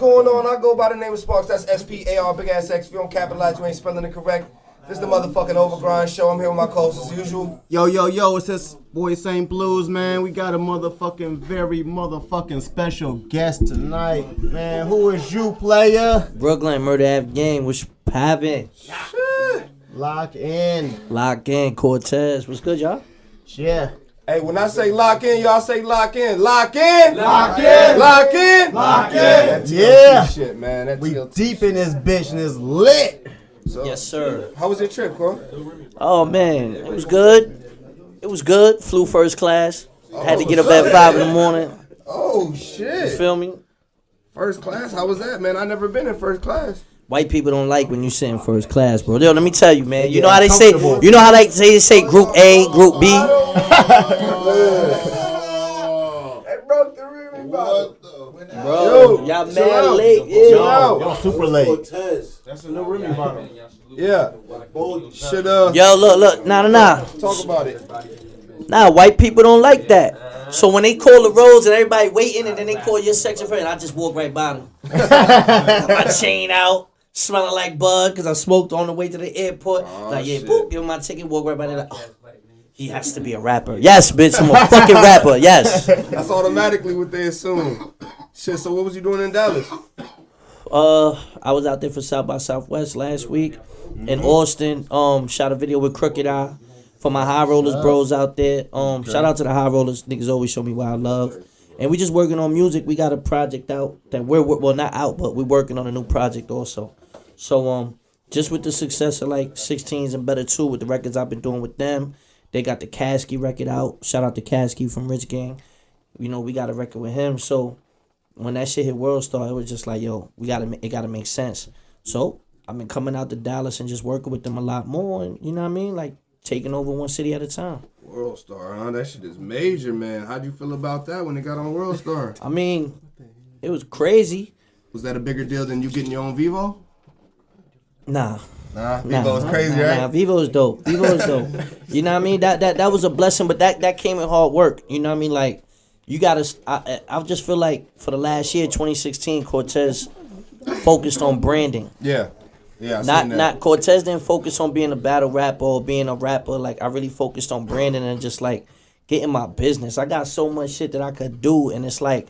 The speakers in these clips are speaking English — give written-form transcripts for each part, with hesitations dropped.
going on? I go by the name of SparX. That's S-P-A-R, big ass X. If you don't capitalize, you ain't spelling it correct. This is the motherfucking Overgrind show. I'm here with my co-host as usual. Yo, it's this boy Saynt Blues, man. We got a very motherfucking special guest tonight, man. Who is you, player? Brooklyn Murder Ave Gang, what's poppin'? Lock in. Cortez. What's good, y'all? Yeah. Hey, when I say lock in, y'all say lock in. Lock in! Lock in! Lock in! Lock in! That Yeah. shit, man. That We TLT deep in this bitch and it's lit. So, Yes, sir. how was your trip, Cor? Oh, man. It was good. Flew first class. Had to get up at 5 in the morning. Oh, You shit. feel me? First class? How was that, man? I never been in first class. White people don't like when you sit in first class, bro. Yo, let me tell you, man. You know how they say they say group A, group B? They broke the rim. Bro, y'all mad late. Yeah. Yo, super late. Cortez. That's a new Remy bottle. Yeah. Should Yo, look. Nah. talk about it. Nah, white people don't like that. So when they call the roads and everybody waiting and then they call your section first, I just walk right by them. Got my chain out, smelling like bud because I smoked on the way to the airport. Shit. Boop, give him my ticket, walk right by there. Like, oh, he has to be a rapper. Yes, bitch, I'm a fucking rapper. Yes. That's automatically what they assume. Shit, so what was you doing in Dallas? I was out there for South by Southwest last week in Austin. Shot a video with Crooked Eye for my high rollers bros out there. Shout out to the high rollers. Niggas always show me wild love. And we just working on music. We got a project out that we're not out, but we're working on a new project also. So just with the success of like 16s and Better too with the records I've been doing with them. They got the Kasky record out. Shout out to Kasky from Rich Gang. You know, we got a record with him. So when that shit hit World Star, it was just like, yo, it gotta make sense. So I've been coming out to Dallas and just working with them a lot more. And you know what I mean? Like taking over one city at a time. World Star, huh? That shit is major, man. How'd you feel about that when they got on World Star? I mean, it was crazy. Was that a bigger deal than you getting your own Vivo? Nah, Vivo is crazy, right? Nah, Vivo is dope. You know what I mean? That was a blessing, but that came in hard work. You know what I mean? Like, you gotta. I just feel like for the last year, 2016, Cortez focused on branding. Yeah. I seen that. Not Cortez didn't focus on being a battle rapper or being a rapper. Like, I really focused on branding and just like getting my business. I got so much shit that I could do, and it's like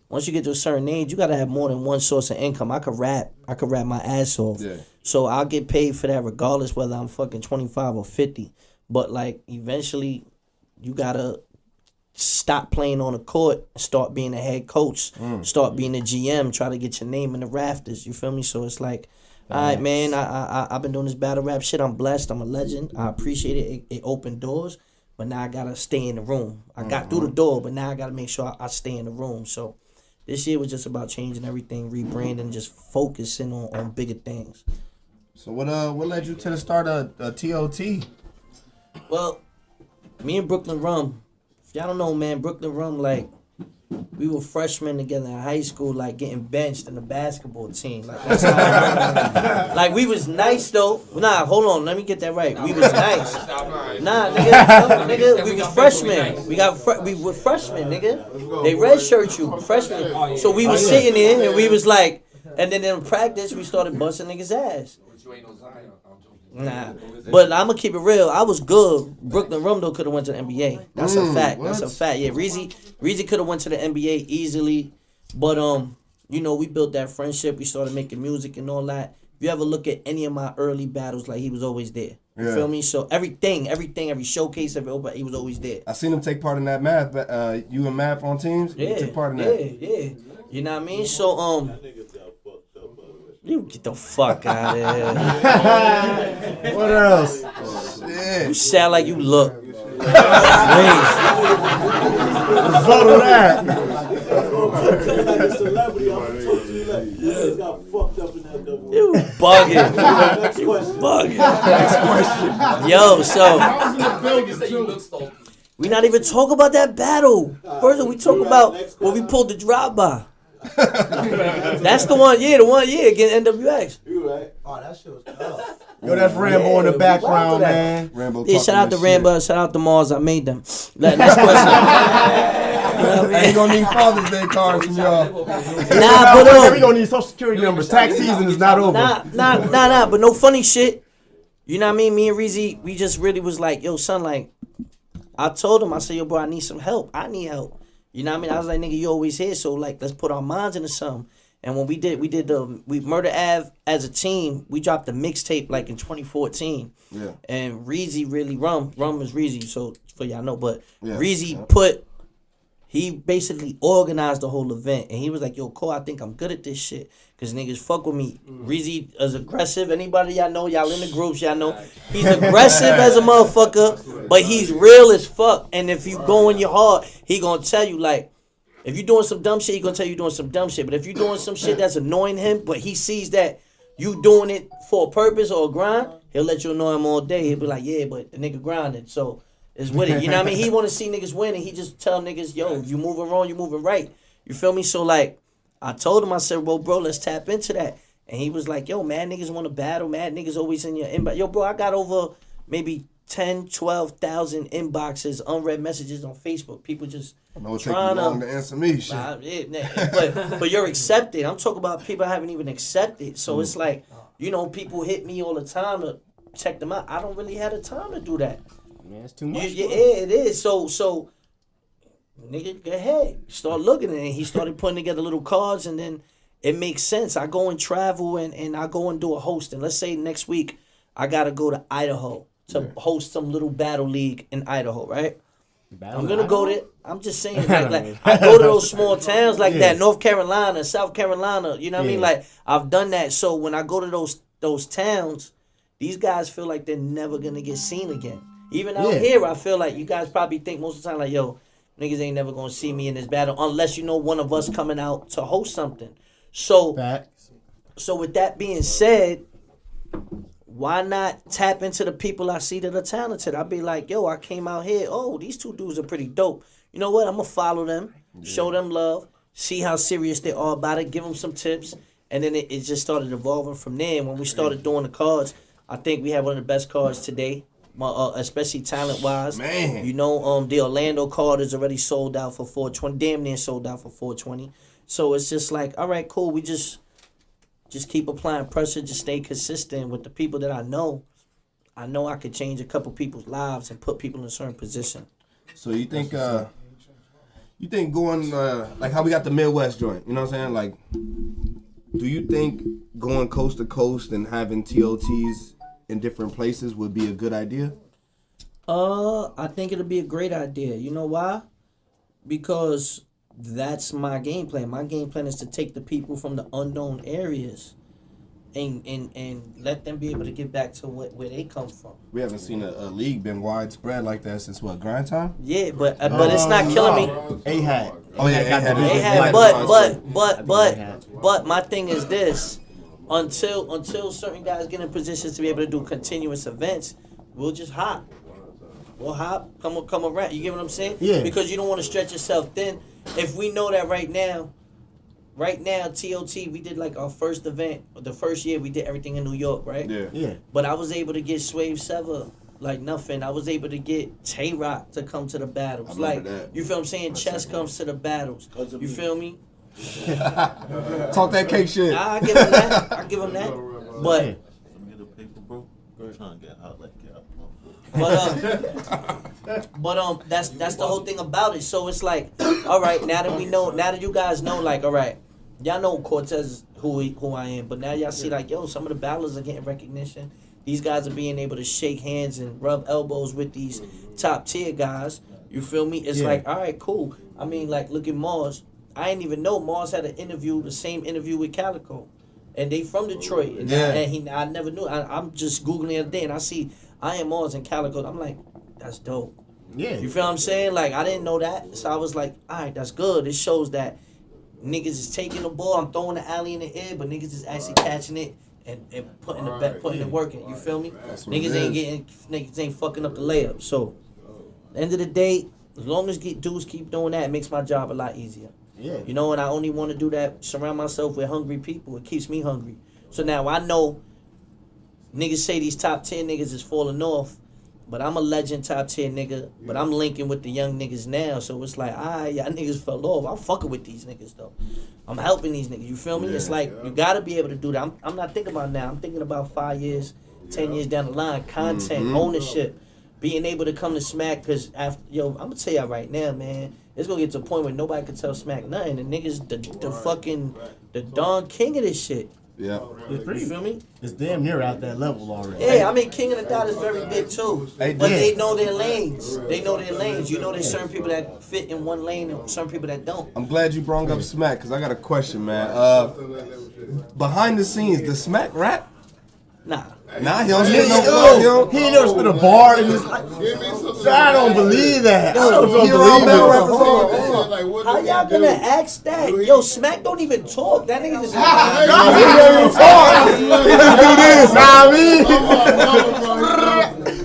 once you get to a certain age, you gotta have more than one source of income. I could rap my ass off. Yeah. So I'll get paid for that regardless whether I'm fucking 25 or 50. But like eventually, you gotta stop playing on the court, start being a head coach, start being a GM, try to get your name in the rafters. You feel me? So it's like, all right, man, I've been doing this battle rap shit. I'm blessed. I'm a legend. I appreciate it. It opened doors, but now I gotta stay in the room. I got through the door, but now I gotta make sure I stay in the room. So this year was just about changing everything, rebranding, just focusing on bigger things. So what led you to the start of TOT? Well, me and Brooklyn Rum, if y'all don't know, man, Brooklyn Rum, like, we were freshmen together in high school, like, getting benched in the basketball team. Like, that's how I remember. Like, we was nice, though. Nah, hold on, let me get that right. We was nice. Nah, nigga, we was freshmen. We were freshmen, nigga. They redshirt you, freshmen. So we was sitting in, and we was like, and then in practice, we started busting niggas' ass. Nah, but I'm gonna keep it real. I was good. Brooklyn Rum though could have went to the NBA. That's a fact. That's a fact. Yeah, Reezy could have went to the NBA easily, but you know, we built that friendship. We started making music and all that. If you ever look at any of my early battles, like he was always there. You feel me? So everything, every showcase, every open, he was always there. I seen him take part in that math. You and Math on teams. Yeah, you took part in that. Yeah. You know what I mean? So you get the fuck out of here. What else? You sound like you look. Vote on that. You bugging. Next question. Yo, so we not even talk about that battle. First, we talk about when we pulled the drop by. That's the one against NWX. You right? Oh, that shit was tough. Yo, that's Rambo in the background, man. Rambo Yeah, shout out to Rambo, shout out to Mars. I made them. Next question. Ain't gonna need Father's Day cards from y'all. We gonna need Social Security numbers. Tax season is not over. Nah. But no funny shit. You know what I mean? Me and Reezy, we just really was like, yo, son, like, I told him, I said, yo, bro, I need some help. I need help. You know what I mean? I was like, nigga, you always here, so like, let's put our minds into something. And when we Murder Ave as a team, we dropped a mixtape like in 2014. Yeah. And Reezy really Rum is Reezy, so for y'all know, but yeah. Reezy he basically organized the whole event, and he was like, yo, Cole, I think I'm good at this shit, because niggas fuck with me. Reezy is aggressive. Anybody y'all know, y'all in the groups, y'all know. He's aggressive as a motherfucker, but he's real as fuck. And if you go in your heart, he gonna tell you, like, if you doing some dumb shit, he gonna tell you doing some dumb shit. But if you doing some shit that's annoying him, but he sees that you doing it for a purpose or a grind, he'll let you annoy him all day. He'll be like, yeah, but the nigga grinded, so is with it. You know what I mean? He want to see niggas win, and he just tell niggas, yo, you moving wrong, you moving right. You feel me? So, like, I told him, I said, well, bro, let's tap into that. And he was like, yo, mad niggas want to battle. Mad niggas always in your inbox. Yo, bro, I got over maybe 10, 12,000 inboxes, unread messages on Facebook. People just trying to answer me, shit. But you're accepted. I'm talking about people I haven't even accepted. So it's like, you know, people hit me all the time to check them out. I don't really have the time to do that. Man, it's too much. Yeah, it is. So, nigga, go ahead. Start looking at it. He started putting together little cards, and then it makes sense. I go and travel, and I go and do a hosting. Let's say next week I got to go to Idaho to host some little battle league in Idaho, right? I'm going to go there. I'm just saying, like I go to those small towns like that, North Carolina, South Carolina, you know what I mean? Like, I've done that. So when I go to those towns, these guys feel like they're never going to get seen again. Even out here, I feel like you guys probably think most of the time, like, yo, niggas ain't never going to see me in this battle unless you know one of us coming out to host something. So with that being said, why not tap into the people I see that are talented? I'll be like, yo, I came out here. Oh, these two dudes are pretty dope. You know what? I'm going to follow them, show them love, see how serious they are about it, give them some tips. And then it just started evolving from there. And when we started doing the cards, I think we have one of the best cards today. Especially talent-wise. Man. You know, the Orlando card is already sold out for 420, damn near sold out for 420. So it's just like, all right, cool. We just keep applying pressure, just stay consistent with the people that I know. I know I could change a couple people's lives and put people in a certain position. So you think going, like how we got the Midwest joint, you know what I'm saying? Like, do you think going coast to coast and having TOTs in different places would be a good idea? I think it'll be a great idea. You know why? Because that's my game plan. My game plan is to take the people from the unknown areas and let them be able to get back to where they come from. We haven't seen a league been widespread like that since what, grind time? Yeah, but it's not killing me. A-Hat. Oh yeah, A-Hat. But my thing is this. Until certain guys get in positions to be able to do continuous events, we'll just hop. We'll hop, come around. You get what I'm saying? Yeah. Because you don't want to stretch yourself thin. If we know that right now, TOT, we did like our first event, the first year we did everything in New York, right? Yeah. But I was able to get Swave Sever like nothing. I was able to get Tay-Rock to come to the battles. Like, that. you feel what I'm saying? Chess comes to the battles. You feel me? Talk that cake shit. I give him that. But that's the whole thing about it. So it's like, all right, now that you guys know, like, all right, y'all know Cortez is who I am, but now y'all see like, yo, some of the battlers are getting recognition. These guys are being able to shake hands and rub elbows with these top tier guys. You feel me? It's like, all right, cool. I mean, like, look at Mars. I didn't even know Mars had the same interview with Calico. And they from Detroit. And I never knew. I'm just Googling the other day and I see I Am Mars and Calico. I'm like, that's dope. Yeah. You feel what I'm saying? Like, I didn't know that. So I was like, all right, that's good. It shows that niggas is taking the ball. I'm throwing the alley in the air, but niggas is actually catching it and putting the work in. You feel me? Niggas ain't fucking up the layup. So, at the end of the day, as long as dudes keep doing that, it makes my job a lot easier. Yeah. You know, and I only want to do that, surround myself with hungry people. It keeps me hungry. So now I know niggas say these top 10 niggas is falling off. but I'm a legend top tier nigga. But I'm linking with the young niggas now, so it's like, y'all niggas fell off. I'm fucking with these niggas though. I'm helping these niggas. You feel me? It's like you gotta be able to do that. I'm not thinking about now. I'm thinking about 5 years, 10 years down the line. Content, ownership, being able to come to Smack. Cause after I'm gonna tell y'all right now, man. It's gonna get to a point where nobody can tell Smack nothing. The niggas, the fucking, the Don King of this shit. Yeah. It's pretty. You feel me? It's damn near out that level already. Yeah, I mean, King of the Dot is very big too. Hey, But yeah. they know their lanes. They know their lanes. You know, there's certain people that fit in one lane and certain people that don't. I'm glad you brought up Smack because I got a question, man. Behind the scenes, does Smack rap? Nah. Nah, he don't spit no flow, yo. He ain't never spit a bar in his life. I don't believe that. I don't He around battle believe rappers all day. How y'all gonna ask that? Yo, Smack don't even talk. That nigga just. it. He don't even talk. He just do this. Nah, I mean.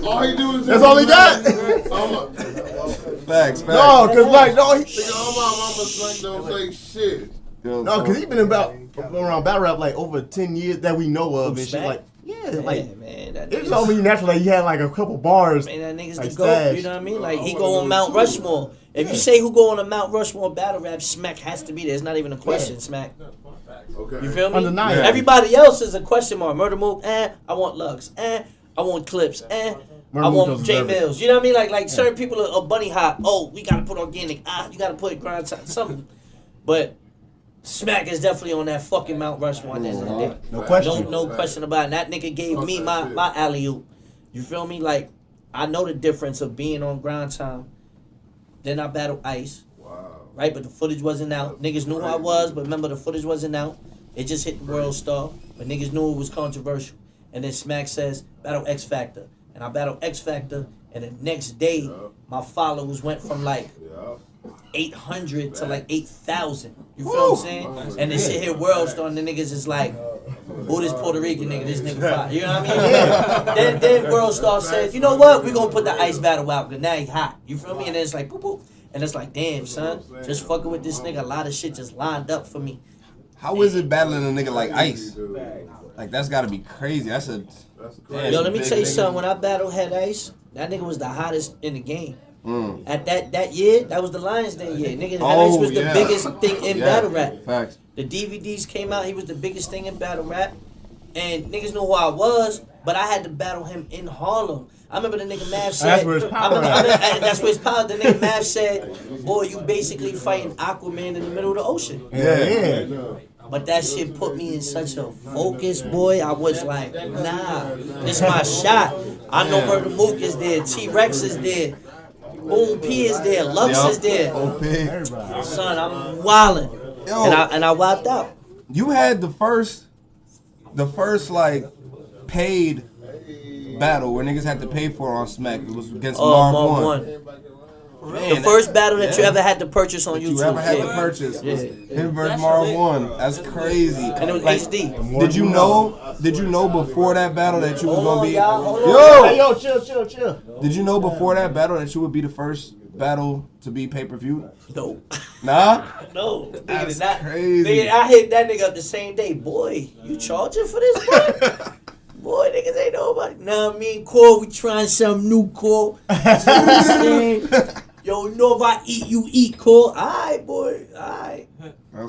All he do is That's all he got. Facts. No, cause like no, he, Mama Smack don't say shit. no, cause he been around battle rap like over 10 years that we know of and shit. Smack? Like like man, that it's nigga's- only natural that he had like a couple bars. Man, that nigga's like the GOAT, Stash. you know what I mean? Like, he go on Mount Rushmore. If you say who go on a Mount Rushmore battle rap, Smack has to be there. It's not even a question, Smack. Okay. You feel me? Undeniable. Everybody else is a question mark. Murder Mook, I want Lux, I want Clips, I Murder Mook want doesn't J deserve it. Mills. You know what I mean? Like certain people are bunny hop. Oh, we gotta put organic. You gotta put grind time, something. But Smack is definitely on that fucking Mount Rushmore at the end of the day. No question. No question about it. And that nigga gave me my alley-oop. You feel me? Like, I know the difference of being on grind time. Then I battled I.c.e. Right? But the footage wasn't out. Niggas knew who I was, but remember the footage wasn't out. It just hit the World Star. But niggas knew it was controversial. And then Smack says, battle X Factor. And I battled X Factor. And the next day, my followers went from like 800 to like 8,000. You feel what I'm saying? And this shit hit World Star, and the niggas is like, who this Puerto Rican nigga? This nigga fire. You know what I mean? Then World Star says, you know what? We gonna put the ice battle out, because now he hot. You feel me? And then it's like, boop, boop. And it's like, damn, son, just fucking with this nigga. A lot of shit just lined up for me. How is it battling a nigga like Ice? Like, that's gotta be crazy. That's a. Damn, Yo, let me big tell you nigga. something. When I battled Head Ice, that nigga was the hottest in the game. At that year, that was the Lions Den year. Nigga, Head Ice was the biggest thing in battle rap. Facts. The DVDs came out. He was the biggest thing in battle rap. And niggas knew who I was, but I had to battle him in Harlem. I remember the nigga Mav said. That's where his power at. That's where his power. The nigga Mav said, boy, you basically fighting Aquaman in the middle of the ocean. Yeah. But that shit put me in such a focus, boy. I was like, nah, this my shot. I know Murder Mook is there, T-Rex is there, Boom P is there, Lux is there. OP. Son, I'm wildin'. Yo. And I wilded out. You had the first like paid battle where niggas had to pay for on Smack. It was against Marv Marv One. One. Man, The first battle that you ever had to purchase on that YouTube. you ever had yeah. to purchase was Yeah. him versus Marv One. That's crazy. And it was Like, HD. Did you know before that battle that you was Hold gonna on, be? y'all, hold on. Hey, Yo, yo, chill. did you know before that battle that you would be the first battle to be pay-per-view? No. Nah. No. Nigga That's did not. crazy. Nigga, I hit that nigga up the same day. Boy, you charging for this, boy? Boy, niggas ain't nobody. Nah, me and Cole, we trying something new, Cole. You know what I'm saying? Yo, you know if I eat, you eat, Cole. Alright, boy. Alright.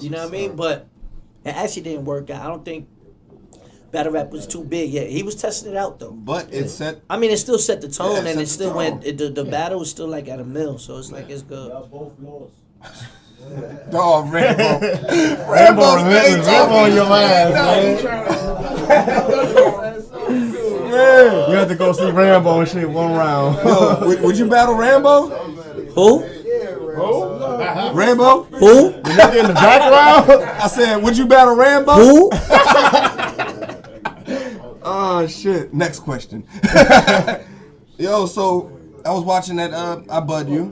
You know what I mean? But it actually didn't work out. I don't think battle rap was too big yet. He was testing it out, though. But it set. I mean, it still set the tone, Yeah, and set it the still tone. went. The battle was still like at a mill, so it's like it's good. Dog, Rambo. Rambo on your ass, man. You have to go see Rambo and shit one round. Yo, would you battle Rambo? Who? Rambo? Who? The nigga in the background? I said, would you battle Rambo? Who? Oh shit. Next question. Yo, so I was watching that I Bud You.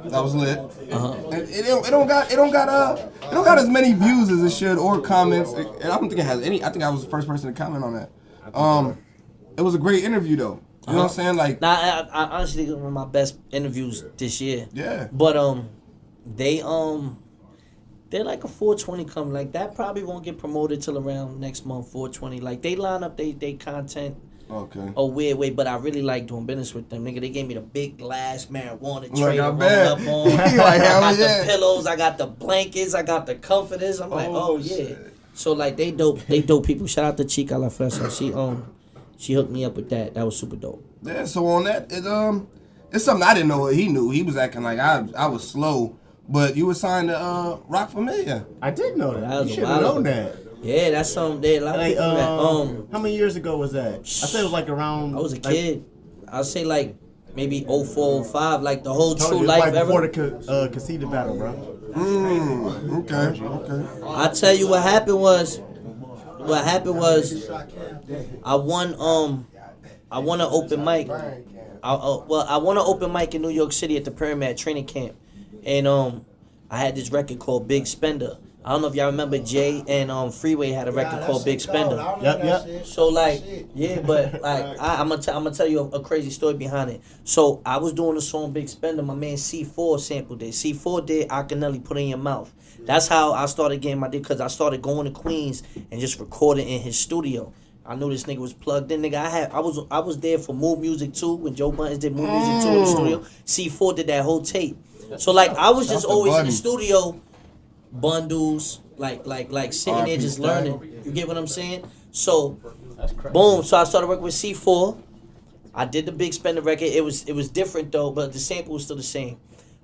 That was lit. And it don't got as many views as it should or comments. And I don't think it has any. I think I was the first person to comment on that. It was a great interview though. You know what I'm saying? Like, Nah, I honestly think it was one of my best interviews this year. yeah. But they're like a 420 coming. Like that probably won't get promoted till around next month. 420. Like they line up they content Okay. a weird way, but I really like doing business with them. Nigga, they gave me the big glass marijuana Look, tray to I roll bet. up on. Like, I hell got yeah. the pillows, I got the blankets, I got the comforters. I'm like, oh yeah. shit. So like they dope people. Shout out to Chica La Fresa. She hooked me up with that. That was super dope. Yeah, so on that, it's something I didn't know he knew. He was acting like I was slow, but you were signed to Rock Familia. I did know that. That was You a should have while known ago. that. Yeah, that's something they a lot of Like, people that how many years ago was that? I said it was like around. I was a kid. I'd say like maybe 04, 05, like the whole Told True you, Life right before era. the Casita battle, bro. Okay. I tell you what happened was I won an open mic. I won an open mic in New York City at the Pyramid Training Camp, and I had this record called Big Spender. I don't know if y'all remember Jay and Freeway had a record called Big Spender. Yep. So like, yeah, but like I'm gonna tell you a crazy story behind it. So I was doing the song Big Spender. My man C4 sampled it. C4 did "Akinelli Put in Your Mouth." That's how I started getting my deal, because I started going to Queens and just recording in his studio. I knew this nigga was plugged in, nigga. I was there for Move Music 2 when Joe Buttons did Move Music 2 in the studio. C4 did that whole tape. So like I was just always in the studio, bundles, like sitting there just learning. You get what I'm saying? So boom. So I started working with C4. I did the Big Spender record. It was different though, but the sample was still the same.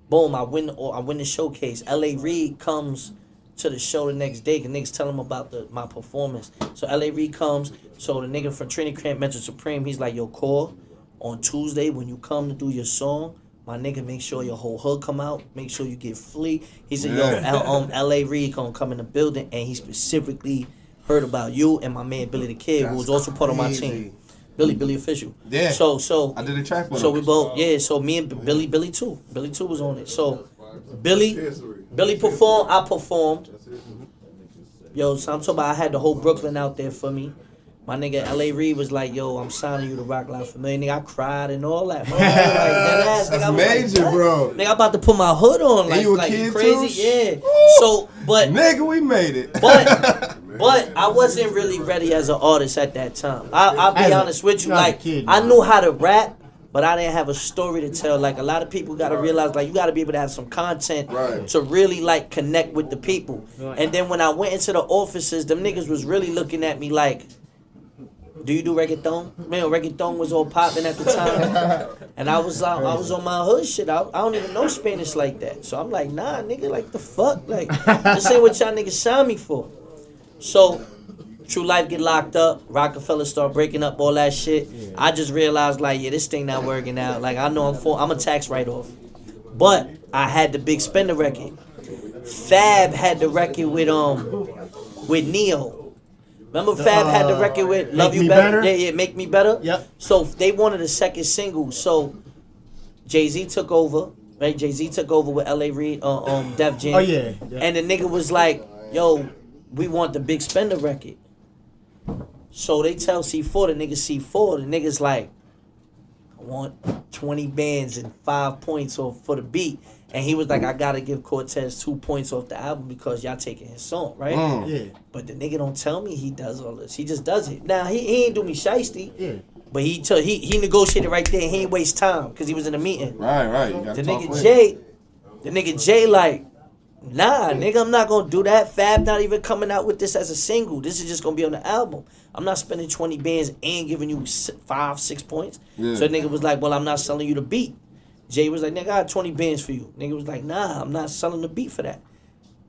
Boom. I win the showcase. L.A. Reid comes to the show the next day, cause niggas tell him about my performance. So L.A. Reid comes. So the nigga from Trinity Camp, Mental Supreme, he's like, yo, Core, on Tuesday when you come to do your song, my nigga, make sure your whole hood come out. Make sure you get Flea. He said, yo, L.A. Reid gonna come in the building, and he specifically heard about you and my man Billy the Kid, who was also part of my team. Billy Official. Yeah. So I did a track with So him. we both, yeah. So me and Billy too. Billy too was on it. So Billy performed. I performed. Yo, so I'm talking about I had the whole Brooklyn out there for me. My nigga L.A. Reid was like, yo, I'm signing you to Rock Life Familiar. Nigga, I cried and all that. Man. That's major, bro. Nigga, I'm about to put my hood on. Like, and you a like kid crazy. too? Yeah. So, but nigga, we made it. But I wasn't really ready as an artist at that time. I'll be honest with you. Like, kid, I knew how to rap, but I didn't have a story to tell. Like, a lot of people got to realize, like, you got to be able to have some content to really, like, connect with the people. And then when I went into the offices, them niggas was really looking at me like, do you do reggaeton? Man, reggaeton was all popping at the time. And I was on my hood shit. I don't even know Spanish like that. So I'm like, nah, nigga, like, the fuck? Like, this ain't what y'all niggas signed me for. So, True Life get locked up. Rockefeller start breaking up, all that shit. Yeah. I just realized, like, yeah, this thing not working out. Like, I know I'm a tax write-off. But I had the Big Spender record. Fab had the record with Neo. Remember Fab had the record with Love You Better? Yeah, Make Me Better. Yep. So they wanted a second single. So Jay-Z took over. Right? Jay-Z took over with L.A. Reid Def Jam. Oh, yeah. And the nigga was like, yo, we want the Big Spender record. So they tell C4, the nigga C4, the nigga's like, I want 20 bands and 5 points off for the beat. And he was like, I gotta give Cortez 2 points off the album because y'all taking his song, right? Yeah. But the nigga don't tell me he does all this. He just does it. Now, he ain't do me shiesty. Yeah. But he negotiated right there. He ain't waste time because he was in a meeting. Right. You gotta The talk nigga quick. Jay like, nah, nigga, I'm not gonna do that. Fab not even coming out with this as a single. This is just gonna be on the album. I'm not spending 20 bands and giving you 5-6 points. Yeah. So the nigga was like, well, I'm not selling you the beat. Jay was like, nigga, I got 20 bands for you. Nigga was like, nah, I'm not selling the beat for that.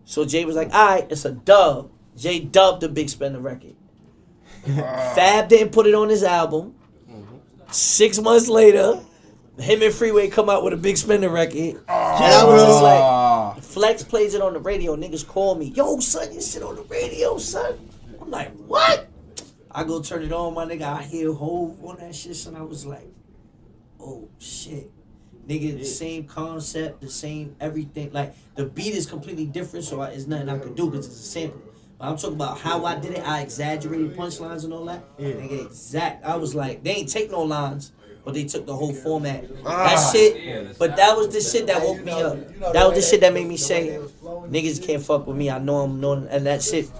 So Jay was like, all right, it's a dub. Jay dubbed the Big Spender record. Fab didn't put it on his album. 6 months later, him and Freeway come out with a Big Spender record. And I was just like, Flex plays it on the radio. Niggas call me, yo, son, you shit on the radio, son. I'm like, what? I go turn it on, my nigga. I hear Hove on that shit, son. I was like, oh, shit. Nigga, the same concept, the same everything. Like, the beat is completely different, so it's nothing I could do because it's a sample. But I'm talking about how I did it. I exaggerated punchlines and all that. Yeah. Nigga, exact. I was like, they ain't take no lines, but they took the whole format. That shit, but that was the shit that woke me up. That was the shit that made me say, niggas can't fuck with me. I know I'm known, and that shit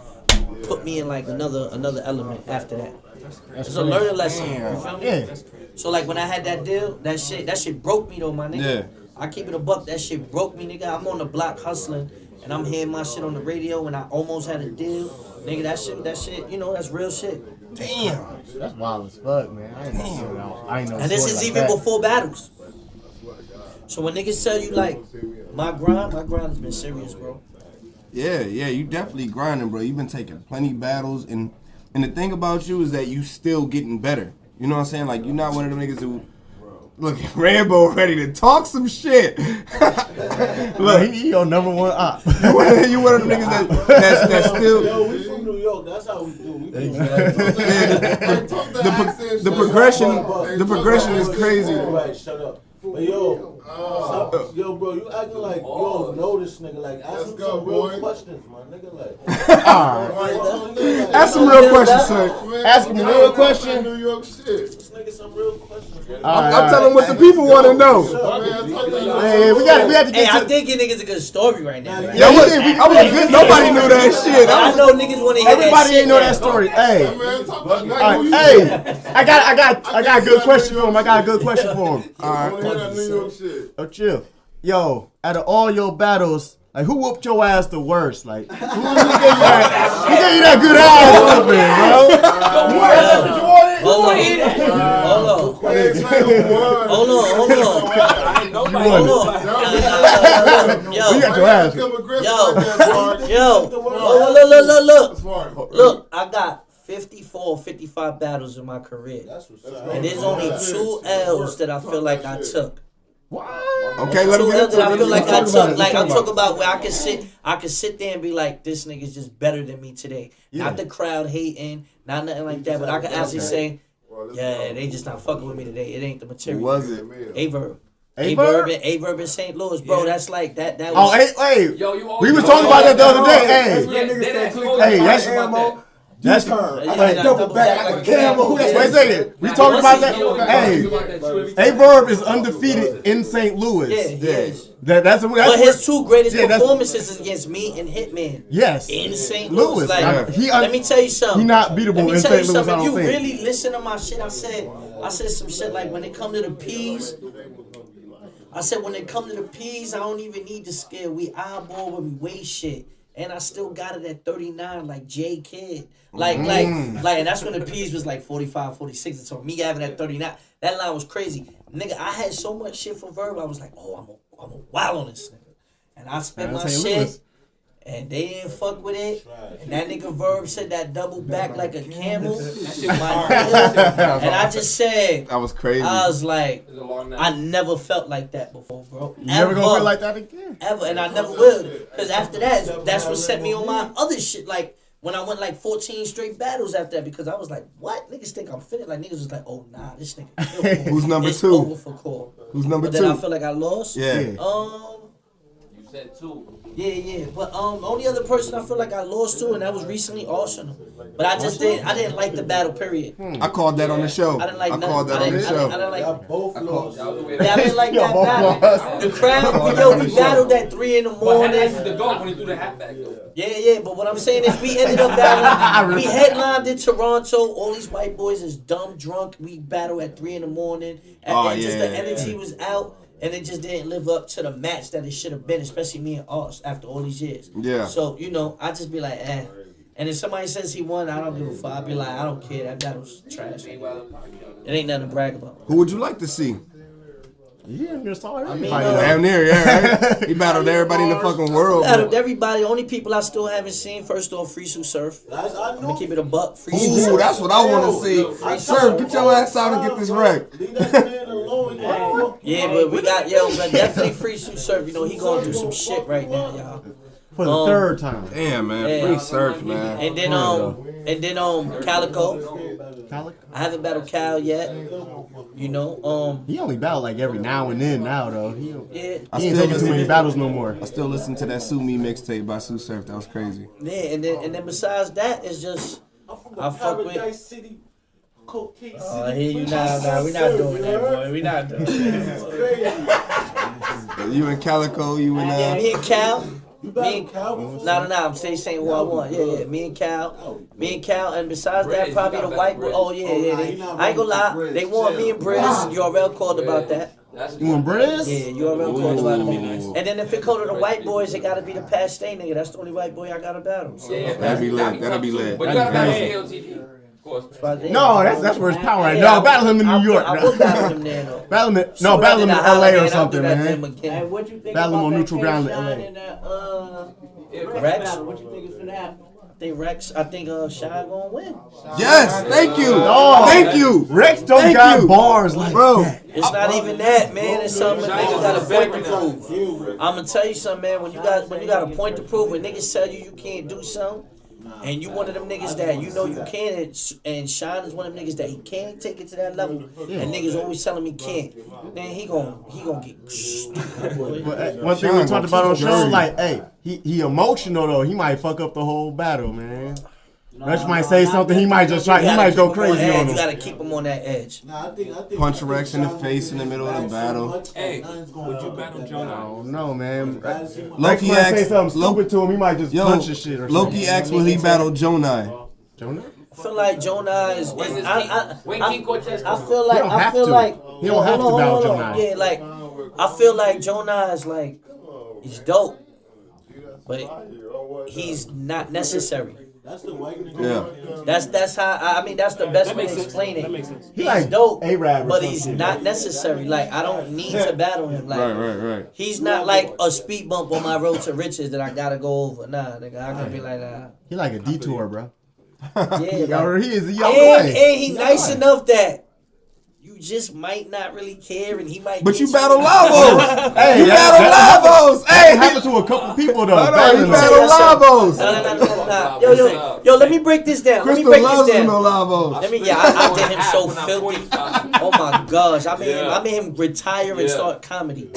put me in like another element after that. It's a learning lesson. You feel me? Yeah. So like when I had that deal, that shit broke me though, my nigga. Yeah. I keep it a buck. That shit broke me, nigga. I'm on the block hustling, and I'm hearing my shit on the radio, and I almost had a deal, nigga. That shit, you know, that's real shit. Damn. That's wild as fuck, man. I ain't know. And this is even before battles. So when niggas tell you like my grind has been serious, bro. Yeah, you definitely grinding, bro. You've been taking plenty battles, and the thing about you is that you still getting better. You know what I'm saying? Like, you're not one of them niggas who, look, Rambo ready to talk some shit. Look, he your number one op. you one of them niggas that's still. Yo, we from New York. That's how we do. We The progression is crazy. Right, shut up. But yo, yo, bro, you acting like you don't know this nigga. Like, ask him some real questions, my nigga. Like, Ask some real questions, son. Ask him a real question. New York shit. this nigga some real questions. I'm telling what the people want to know. Hey, we had to Hey, get I to. think your niggas a good story right now. Right? Yeah, I was good. Nobody knew that shit. I know niggas want to hear Everybody that shit. ain't know that story. Hey, Man, talk about all right, hey, I got a good question for him. All right. New York shit. Oh, chill. Yo, out of all your battles, like, who whooped your ass the worst? Like, who gave you that good ass whooping, bro? Hold on. You got your ass. Look, I got 54, 55 battles in my career. And there's only 2 L's that I feel like I took. Okay, let me get into I feel like I it. took. Like I'm talking about where I can sit there and be like, this nigga's just better than me today. Not the crowd hating, not nothing like that, but I can actually say, yeah, they just not fucking with me today. It ain't the material. Who was it? Averb. Averb? Averb in St. Louis, bro. That's like that. That Oh, was. hey, Yo, you we was talking about that the other day. Hey, that's ammo. That's double back like a camel. Wait a second. We talking about that. Hey, Averb is undefeated in St. Louis. Yeah, he is. That's But his 2 greatest yeah, that's- performances is against me and Hitman. Yes. In St. Louis. Like, Yeah. let me tell you something. He not beatable Let me in tell St. you Louis, something. I If don't you think. really listen to my shit, I said some shit like when it come to the P's. I said when it come to the P's, I don't even need to scale. We eyeball when we weigh shit. And I still got it at 39 like J Kidd. Like, and that's when the P's was like 45, 46. And so me having that 39, that line was crazy. Nigga, I had so much shit for Verb. I was like, oh, I'm a wild on this nigga. And I spent my shit. And they didn't fuck with it. And that nigga Verb said that double back like a camel. My nigga. And I just said, That was crazy. I was like, I never felt like that before, bro. You never gonna feel like that again. Ever. And I never will. Because after that, that's what set me on my other shit. Like, when I went like 14 straight battles after that, because I was like, what? Niggas think I'm finished. Like, niggas was like, oh, nah, this nigga killed me. Who's number It's 2? over for Cole. Who's number But 2? then I feel like I lost. Yeah. You said 2. Yeah. But the only other person I feel like I lost to, and that was recently Arsenal. But I didn't like the battle, period. I called that on the show. I didn't like called that on the show. I didn't like Y'all both lost. I didn't like that battle. The crowd, we battled at 3 in the But morning. that's the goal when he threw the hat back, though. Yeah, but what I'm saying is we ended up battling. We headlined in Toronto. All these white boys is dumb drunk. We battled at 3 in the morning. And just the energy was out. And it just didn't live up to the match that it should have been, especially me and Oz after all these years. Yeah. So, I just be like, eh. And if somebody says he won, I don't give a fuck. I'll be like, I don't care. That battle's trash. It ain't nothing to brag about. Who would you like to see? Yeah, you saw everybody. Damn near, yeah, right? He battled everybody in the fucking world. Battled everybody. The only people I still haven't seen, first off, Free Sue Surf. I'm going to keep it a buck. Free Sue Ooh, Surf. that's what I want to see. Sir, get your ass out and get this wreck. Leave that man alone. Yeah, but we got, but definitely Free Sue Surf. He going through some shit right now, y'all. For the third time. Damn, man. Yeah. Free surf, man. And then Calico. I haven't battled Cal yet. He only battle like every now and then now though. He Yeah. ain't taking too many battles no more. I still listen to that Sue Me mixtape by Sue Surf. That was crazy. Yeah, and then besides that, it's just I fuck with. City, Cocaine City. Oh, here you now. We not doing that, boy. We not doing that. You and Calico, you and Yeah, me and Cal. Me and Cal. Nah. I'm saying who I want. Yeah. Me and Cal, and besides that, probably the white boy. Oh yeah. I ain't gonna lie. They want me and Briz. URL called about that. You want Briz? Yeah, URL called about that. And then if it go to the white boys, it gotta be the past day nigga. That's the only white boy I gotta battle. So. That'd be lit. That'd be lit. But you gotta battle LTD. No, that's where his power at. No, battle him in New York. I will battle him there though. Battle him in LA or something, man. Hey, what you think battle him about on that neutral ground in Shine LA. and that, Rex? What you think is gonna happen? I think Shy gonna win. Yes, thank you. No. Thank you. Rex don't Thank got you. bars like Bro. that. It's not even that, man. It's something a nigga got a point to prove. I'm gonna tell you something, man. When you got a point to prove, when niggas tell you can't do something, and you one of them niggas that you know you can, and Shine is one of them niggas that he can't take it to that level, and niggas always telling him he can't. Man, he gon' get stupid, boy. One thing we talked about on show, like, hey, he emotional though. He might fuck up the whole battle, man. Rex might say something. He might just try. He might go crazy on him. You gotta keep him on that edge. Nah, I think Punch Rex in the face in the middle of the battle. Hey, would you battle Jonah? I don't know, man. Rex Loki might say asked, something stupid to him. He might just punch his shit or something. Loki asked will he battle Jonah? Jonah? I feel like Jonah is. When King Cortez I feel like. He don't have to battle Jonah. Yeah, like I feel like Jonah is like he's dope, but he's not necessary. that's the white nigga. Yeah. That's how I mean that's the best way to explain it. He's like dope, A-Rab or but some he's shit. not necessary. Like I don't need to battle him. Like Right. he's not like a speed bump on my road to riches that I gotta go over. Nah, nigga, I can be like nah. He like a detour, bro. Yeah, like, He is a and he nice enough that you just might not really care, and he might. But get you battle Lavos. Hey, You battle Lavos. That Hey, happened to a couple people though. hold on, battling you them. battle Lavos. No. Yo, let me break this down. Crystal loves him no Lavos. I did him so filthy. Oh my gosh, I made him retire and start comedy.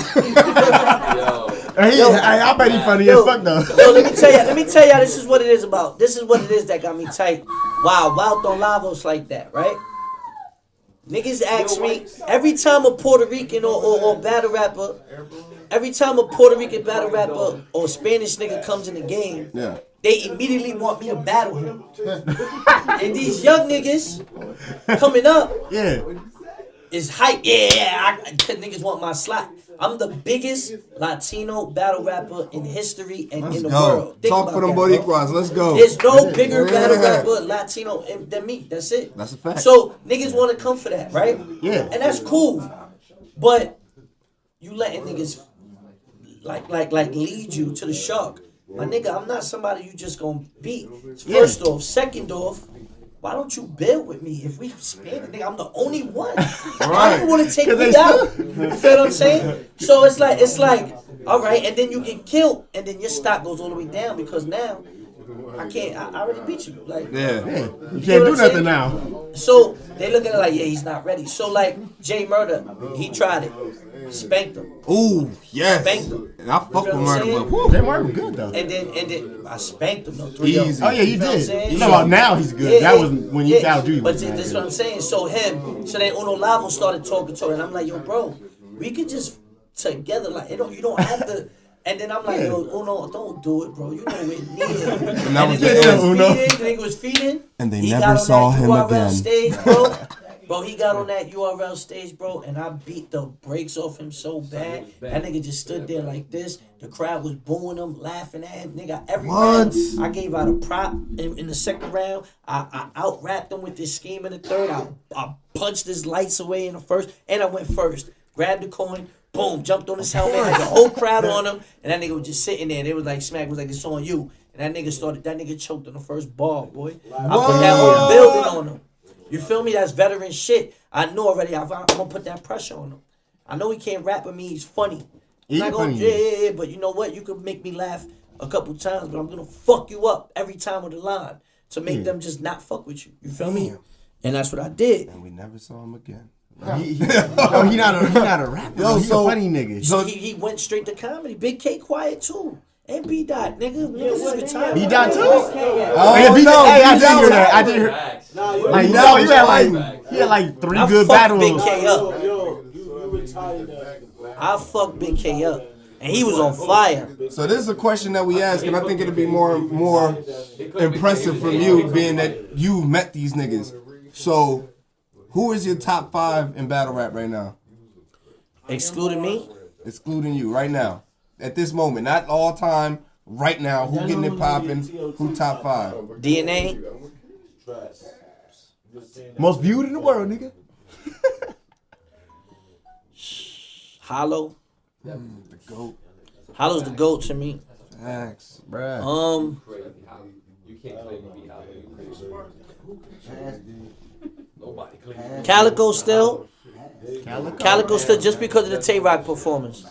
I bet he funny as fuck though. Yo, let me tell you, this is what it is about. This is what it is that got me tight. Wow, wild on Lavos like that, right? Niggas ask me every time a Puerto Rican or battle rapper, every time a Puerto Rican battle rapper or Spanish nigga comes in the game, they immediately want me to battle him. And these young niggas coming up is hype. Niggas want my slot. I'm the biggest Latino battle rapper in history and in the world. Think Talk for them about that, bro. Boricuas. Let's go. There's no bigger battle rapper Latino than me. That's it. That's a fact. So niggas want to come for that, right? Yeah. And that's cool. But you letting niggas like lead you to the shark. My nigga, I'm not somebody you just gonna beat. First off. Second off, why don't you build with me? If we span it, nigga, I'm the only one. I don't want to take me out. You feel what I'm saying? So it's like, all right, and then you get killed, and then your stock goes all the way down because now I already beat you. Like, you can't do nothing now. So they look at it like, he's not ready. So like Jay Murder, he tried it, spanked him. Ooh, yes. Spanked him. And I fuck with Murder, but Jay Murder good though. And then I spanked him though. 3-0. Easy. Oh yeah, you know what I'm did. saying? You know about now he's good. That was when you got you. But this is what I'm saying. So then Uno Lavo started talking to her, and I'm like, yo, bro, we could just together, like, you don't have to. And then I'm like, yo, Uno, don't do it, bro. You know we're near. And that was the The end. nigga was feeding. And they He never got on saw that him URL again. Stage, bro. Bro, he got on that URL stage, bro, and I beat the brakes off him so bad. That nigga just stood there like this. The crowd was booing him, laughing at him. Nigga, every round, I gave out a prop in the second round. I out-rapped him with this scheme in the third. I punched his lights away in the first, and I went first. Grabbed the coin, boom, jumped on his helmet, had the whole crowd on him, and that nigga was just sitting there. They was like, Smack was like, it's on you. And that nigga choked on the first bar, boy. I put that whole building on him. You feel me? That's veteran shit. I know already. I'm gonna put that pressure on him. I know he can't rap with me. He's funny. He's funny. Yeah. But you know what? You could make me laugh a couple times, but I'm gonna fuck you up every time with a line to make them just not fuck with you. You feel me? And that's what I did. And we never saw him again. He not a rapper. Yo, He's a funny nigga. So he went straight to comedy. Big K quiet too. And B Dot, nigga. Niggas is retired. B Dot too? Oh, Yeah, B Dot. no, Hey, I B did Dot hear was- that. I did hear. Like, B no, Dot you was had fighting. he had like 3 I good fucked battles. Big K up. Yo, you retired. I fucked Big K up. And he was on fire. So this is a question that we ask, and I think it'll be more impressive from you, being that you met these niggas. So, who is your top 5 in battle rap right now? Excluding me? Excluding you right now, at this moment, not all time. Right now, who getting it popping? Who top 5? DNA. Most viewed in the world, nigga. Hollow. The GOAT. Hollow's the GOAT to me. Facts. Bruh. You can't claim to be out there. Calico still. Calico still, just because of the Tay-Rock performance.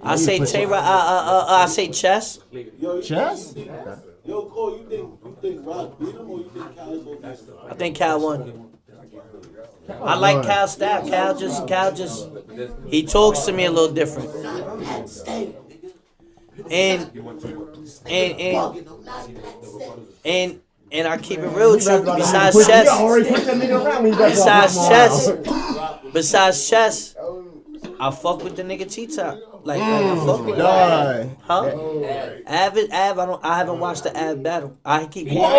I say Tay-Rock. I say Chess. Chess? Yo, Cole, you think Rock beat him or you think Calico beat him? I think Cal won. I like Cal's style. Cal just, he talks to me a little different. And I keep it real with you. Besides chess, I fuck with the nigga T-Top. Like I fuck with him. Huh? Av, I haven't watched the Av battle. I keep hearing.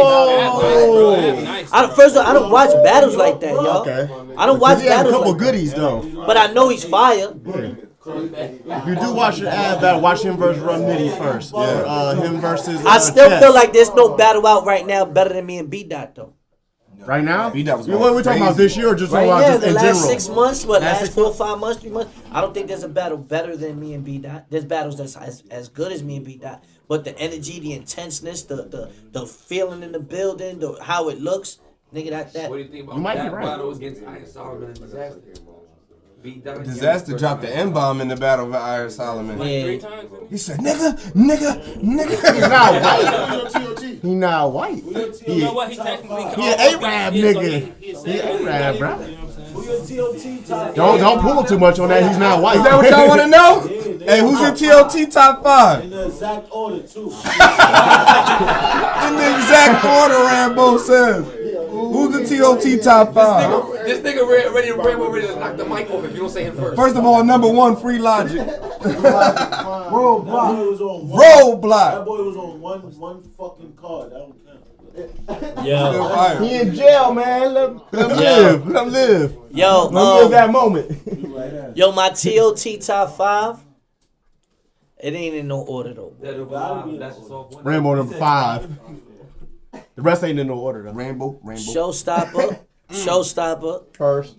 First of all, I don't watch battles like that, y'all. Okay. I don't watch He had a battles couple like goodies though. that. But I know he's fire. If you do watch your ad battle, watch him versus Run Nitty first. Him versus. I still Chess. feel like there's no battle out right now better than me and B-Dot though. Right now? B-Dot was What are we talking about crazy. this year or just Right about now, just the in last general? 6 months, last 6 4 or 5 months, 3 months, I don't think there's a battle better than me and B-Dot. There's battles that's as good as me and B-Dot. But the energy, the intenseness, the feeling in the building, how it looks, nigga, that. What do you think about You might be that right. battle against Iron Solomon and Disaster? Disaster dropped the N-bomb in the battle of Iron Solomon. Yeah. 3 times? He said, nigga. He not white. You know what? He technically He an Arab nigga. He Arab, bro. Who your TOT top? Don't pull too much on that. He's not white. Is that what y'all want to know? Hey, who's your TLT top 5? In the exact order, too. In the exact order, Rambo says. Who's the TLT top 5? This nigga ready to knock the mic off if you don't say him first. First of all, number 1, Free Logic. Roadblock. Roadblock. That boy was on one fucking card. That don't count. Still fire. He in jail, man. Let him live. Yo, Let him live that moment. yo, my TOT top 5. It ain't in no order though. Rambo number 5. The rest ain't in no order though. Rambo. Showstopper. First.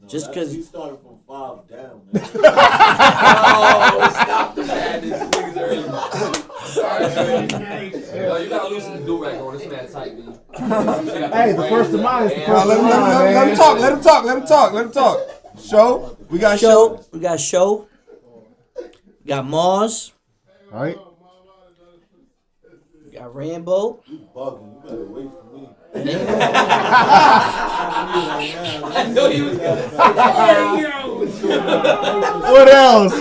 Just cause. He started from 5 down, man. Stop the madness. This nigga's early. Yo, you gotta loosen the do-rag on this man tight, man. Hey, the first of mine is the first Let of mine, him talk. Let him talk. Show. We got show. We got Show. We got Mars. All right. We got Rambo. You bugging. You better wait for me. I know he was gonna What else?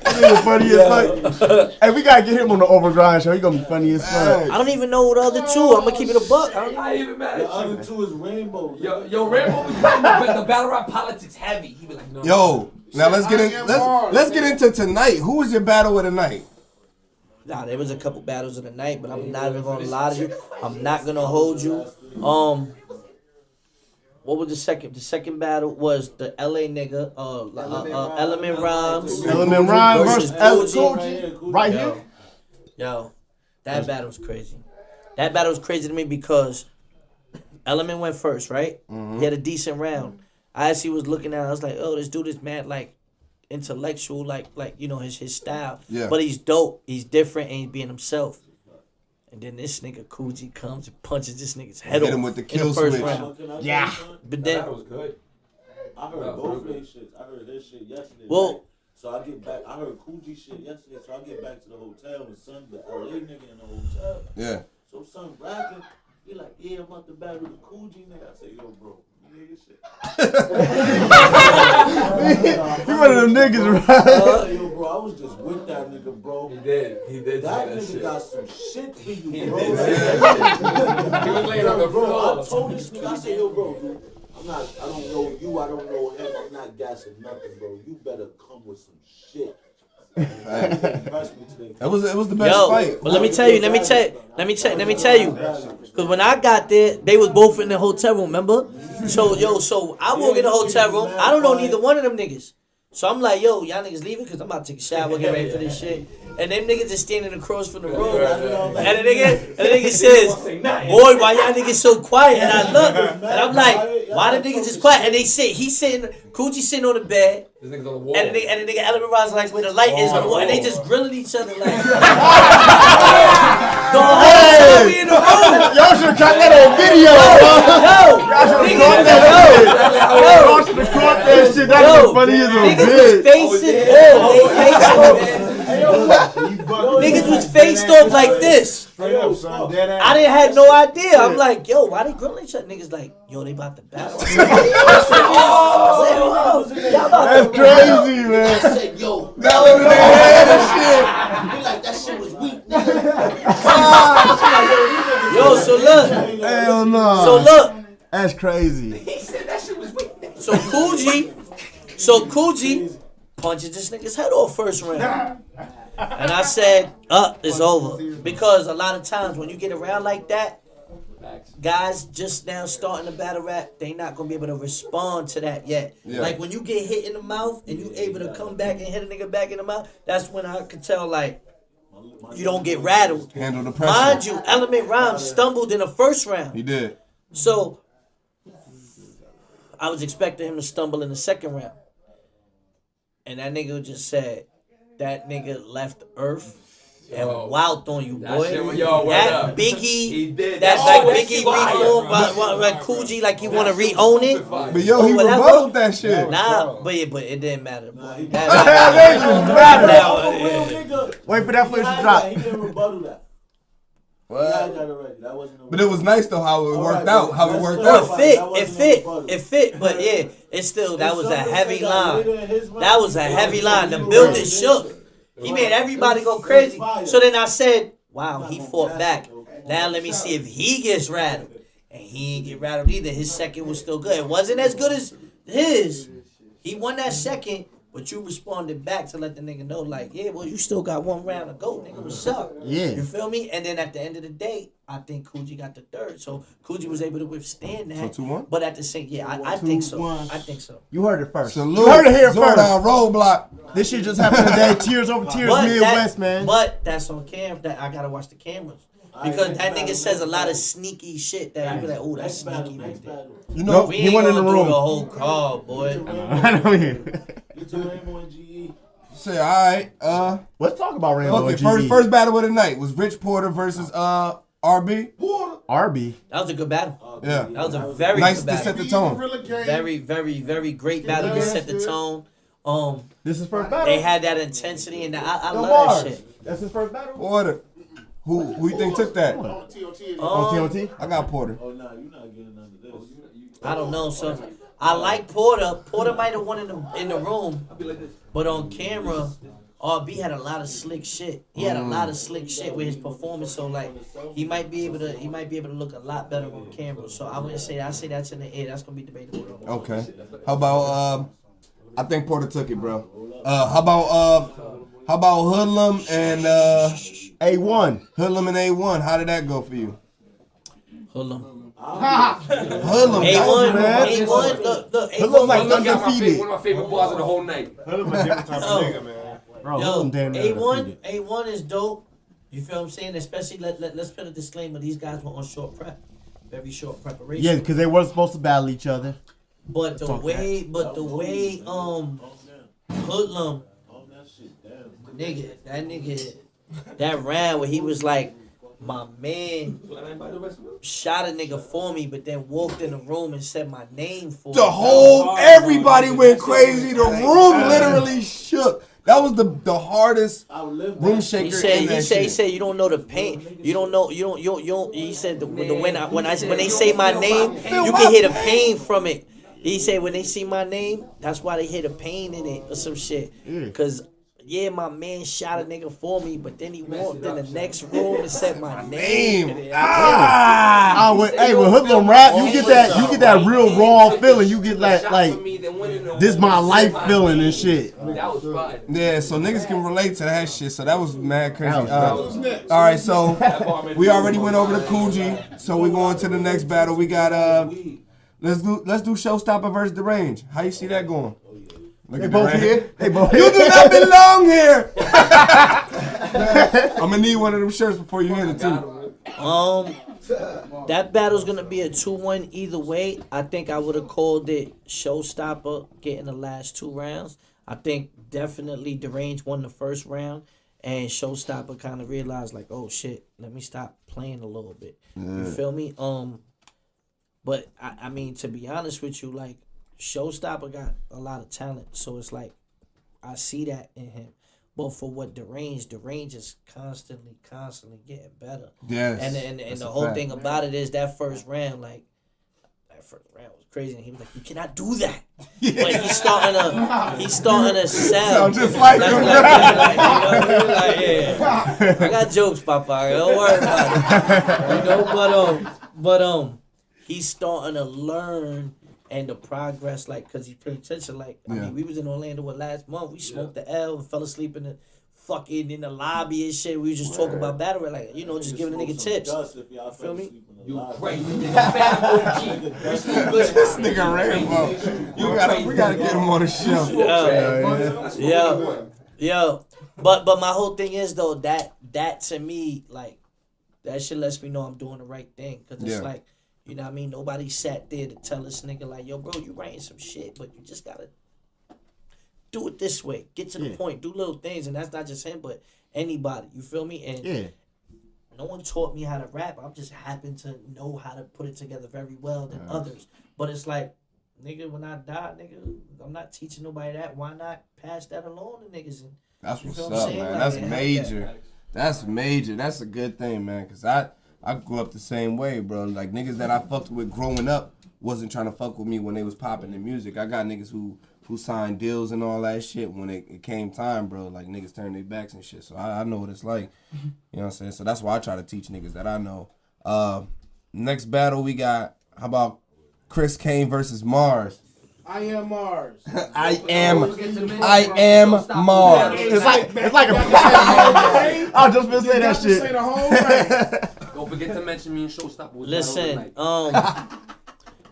This nigga funny as fuck. Hey, we gotta get him on the Overgrind show. He gonna be funny as fuck. I don't even know the other 2. I'm gonna keep it a buck. I ain't even mad The at other you. 2 is Rainbow. Yo, Rambo was the battle rap politics heavy. He be like, no. Yo, now let's get into tonight. Who was your battle of the night? Nah, there was a couple battles of the night, but I'm not even gonna lie to you. I'm not gonna hold you. What was the second? The second battle was the LA nigga, Element Rhymes. Element Rhymes versus Coogee. Right here. Yo, that battle was crazy. That battle was crazy to me because Element went first, right? He had a decent round. I actually was looking at it, I was like, oh, this dude is mad, like, intellectual, like you know, his style. Yeah. But he's dope. He's different and he's being himself. And then this nigga Coogee comes and punches this nigga's head off Hit him with the in kill the first switch. round. Yeah. But then, That was good. I heard both of their shits. I heard their shit yesterday. Well- right? So I get back. I heard Coogee shit yesterday. So I get back to the hotel and son, the LA nigga in the hotel. Yeah. So son rapping. He like, yeah, I'm about to battle the Coogee nigga. I say, yo, bro, you nigga shit. You one of them niggas, right? I say, yo, bro, I was just with that nigga, bro. He did. That say nigga shit. got some shit for you, He bro. did say that shit. He was laying on the Bro, I floor. told this nigga, I said, yo, bro, dude, I'm I don't know you, I don't know him, I'm not gassing nothing, bro. You better come with some shit. It was the best fight. But let me tell you. Because when I got there, they was both in the hotel room, remember? So I walk in the hotel room. I don't know neither one of them niggas. So I'm like, yo, y'all niggas leaving? Because I'm about to take a shower, get ready for this shit. And them niggas just standing across from the room. And the nigga says, boy, why y'all niggas so quiet? And I look, and I'm like, why the niggas just quiet? And they sit, Coochie sitting on the bed. This nigga's on the wall. And the nigga Element Rise like where the light is on the wall. And they just grilling each other like. The whole time we in the room. Y'all should have got that on video, Y'all should have caught that shit. That was funny as a Niggas was bitch. Niggas was faced off like this. I didn't have no idea. I'm like, yo, why they grilling each other? Niggas like, yo, they about to battle. That's crazy, man. I said, yo, That was in their head and shit. he like, that shit was weak, nigga. Yo, so look. Hell no. So look. That's crazy. He said that shit was weak. So Coogee punches this nigga's head off first round. And I said, it's over. Because a lot of times when you get around like that, guys just now starting to battle rap, they not going to be able to respond to that yet. Yeah. Like when you get hit in the mouth and you able to come back and hit a nigga back in the mouth, that's when I could tell, like, you don't get rattled. Handle the pressure. Mind you, Element Rhymes stumbled in the first round. He did. So I was expecting him to stumble in the second round. And that nigga just said, that nigga left Earth and wowed on you, boy. That Biggie, that like Biggie reform, like Coogee, like you want to re-own it. But yo, he rebutted that shit. Nah, but it didn't matter, boy. Wait for that footage to drop. He didn't rebuttal that. What? Yeah, I got it ready. That wasn't no. But it was nice though how it worked out. It fit. But yeah, it's still, that was a heavy line. That was a heavy line. The building shook. He made everybody go crazy. So then I said, wow, he fought back. Now let me see if he gets rattled. And he didn't get rattled either. His second was still good. It wasn't as good as his. He won that second, but you responded back to let the nigga know, like, yeah, well, you still got one round to go, nigga. What's up? Yeah. You feel me? And then at the end of the day, I think Coogee got the third. So Coogee was able to withstand that. So 2-1? But at the same, I think so. I think so. You heard it first. Salute. You heard it here first. Zordon Roadblock. This shit just happened today. Tears over tears, Midwest, man. But that's on camera. That I gotta watch the cameras. Because that nigga says a lot of sneaky shit that I be like, oh, that's sneaky right there. You know, We he ain't went in gonna the do room. the whole call, boy. I know you. say, all right, Let's talk about Rambo fuck and it. GE. First battle of the night was Rich Porter versus RB. RB. That was a good battle. Yeah. That was a very Nice good to set battle. the tone. Very, very, very great battle to set the tone. This is first battle. They had that intensity, and I No love bars. that shit. That's his first battle? Porter. Who you think took that? On TOT? I got Porter. Oh, nah, you're not getting none of this. I don't know, so I like Porter. Porter might have won in the room, but on camera, RB had a lot of slick shit. He had a lot of slick shit with his performance. So like, he might be able to look a lot better on camera. So I wouldn't say that. I say that's in the air. That's gonna be debatable. Okay. How about I think Porter took it, bro. How about Hoodlum and A1. Hoodlum and A1? How did that go for you? Hoodlum. Hoodlum. A1, man. A1, look, It look like A1. undefeated. One of my favorite bars of the whole night. Bro, Yo, Hoodlum damn near undefeated. A1 is dope. You feel what I'm saying? Especially let's put a disclaimer. These guys were on short prep, very short preparation. Yeah, because they weren't supposed to battle each other. But the way Hoodlum, that round where he was like, my man shot a nigga for me, but then walked in the room and said my name for me. Everybody went crazy. The room literally shook. That was the hardest room shaker. He said you don't know the pain. You don't know he said when they say my name, you can hear the pain from it. He said when they see my name, that's why they hear the pain in it or some shit. Cause yeah, my man shot a nigga for me, but then he walked in the next room and said my name. With hoodlum rap, you get that real raw feeling. You get like this my life feeling and shit. That was fun. Yeah, so niggas can relate to that shit. So that was mad crazy. All right, so we already went over the Coogee. So we going to the next battle. We got let's do Showstopper versus Deranged. How you see that going? Look They both here. They both You do not belong here. I'm gonna need one of them shirts before you hit it too. That battle's gonna be a 2-1 either way. I think I would have called it Showstopper getting the last 2 rounds. I think definitely Deranged won the first round, and Showstopper kind of realized like, oh shit, let me stop playing a little bit. You feel me? But I mean, to be honest with you, like Showstopper got a lot of talent, so it's like I see that in him. But for what Deranged is constantly getting better. Yes. And the whole thing about it is that first round was crazy. And he was like, "You cannot do that." Yeah. But he's starting to sound just like him. You know what I mean? Like, yeah. I got jokes, Papa. Don't worry about it. But he's starting to learn. And the progress, like, cause he's paying attention. Like, I mean, we was in Orlando last month. We smoked the L and fell asleep in the lobby and shit. We was just talking about battle rap, like, you know, just giving a nigga tips. You feel me? You crazy. Fat OG. This nigga Rambo. We gotta get him on the show. Yeah. But my whole thing is though that to me, like, that shit lets me know I'm doing the right thing. Cause it's like, you know what I mean? Nobody sat there to tell this nigga like, yo, bro, you writing some shit, but you just gotta do it this way. Get to the point. Do little things. And that's not just him, but anybody. You feel me? And no one taught me how to rap. I just happen to know how to put it together very well than others. But it's like, nigga, when I die, nigga, I'm not teaching nobody that. Why not pass that along to niggas? And that's what's up, man. Like, that's major. That's major. That's a good thing, man. Cause I grew up the same way, bro. Like, niggas that I fucked with growing up wasn't trying to fuck with me when they was popping the music. I got niggas who signed deals and all that shit when it came time, bro. Like, niggas turned their backs and shit. So I know what it's like. You know what I'm saying? So that's why I try to teach niggas that I know. Next battle we got, how about Chris Kane versus Mars? I am Mars. I am Mars. It's like a I was just gonna say that shit. Say the whole right. Don't forget to mention me in Showstopper.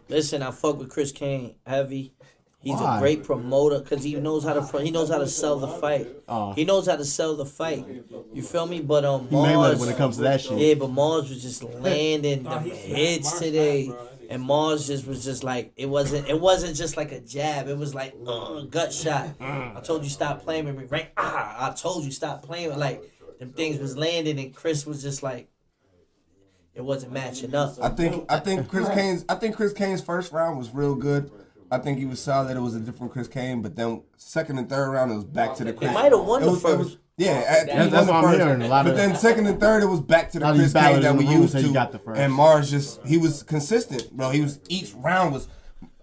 Listen, I fuck with Chris Kane heavy. He's a great promoter because he knows how to sell the fight. He knows how to sell the fight. You feel me? But Mars, when it comes to that shit. Yeah, but Mars was just landing the hits today. And Mars was just like, it wasn't just like a jab. It was like gut shot. I told you stop playing with me, right? I told you stop playing with, like, them things was landing, and Chris was just like, it wasn't matching up. I think Chris Kane's first round was real good. I think he was solid. It was a different Chris Kane, but then second and third round it was back to the Chris. He might have won the first. That's what I'm hearing. But then second and third, it was back to the Chris Kane that we used to. And Mars he was consistent, bro. Each round was,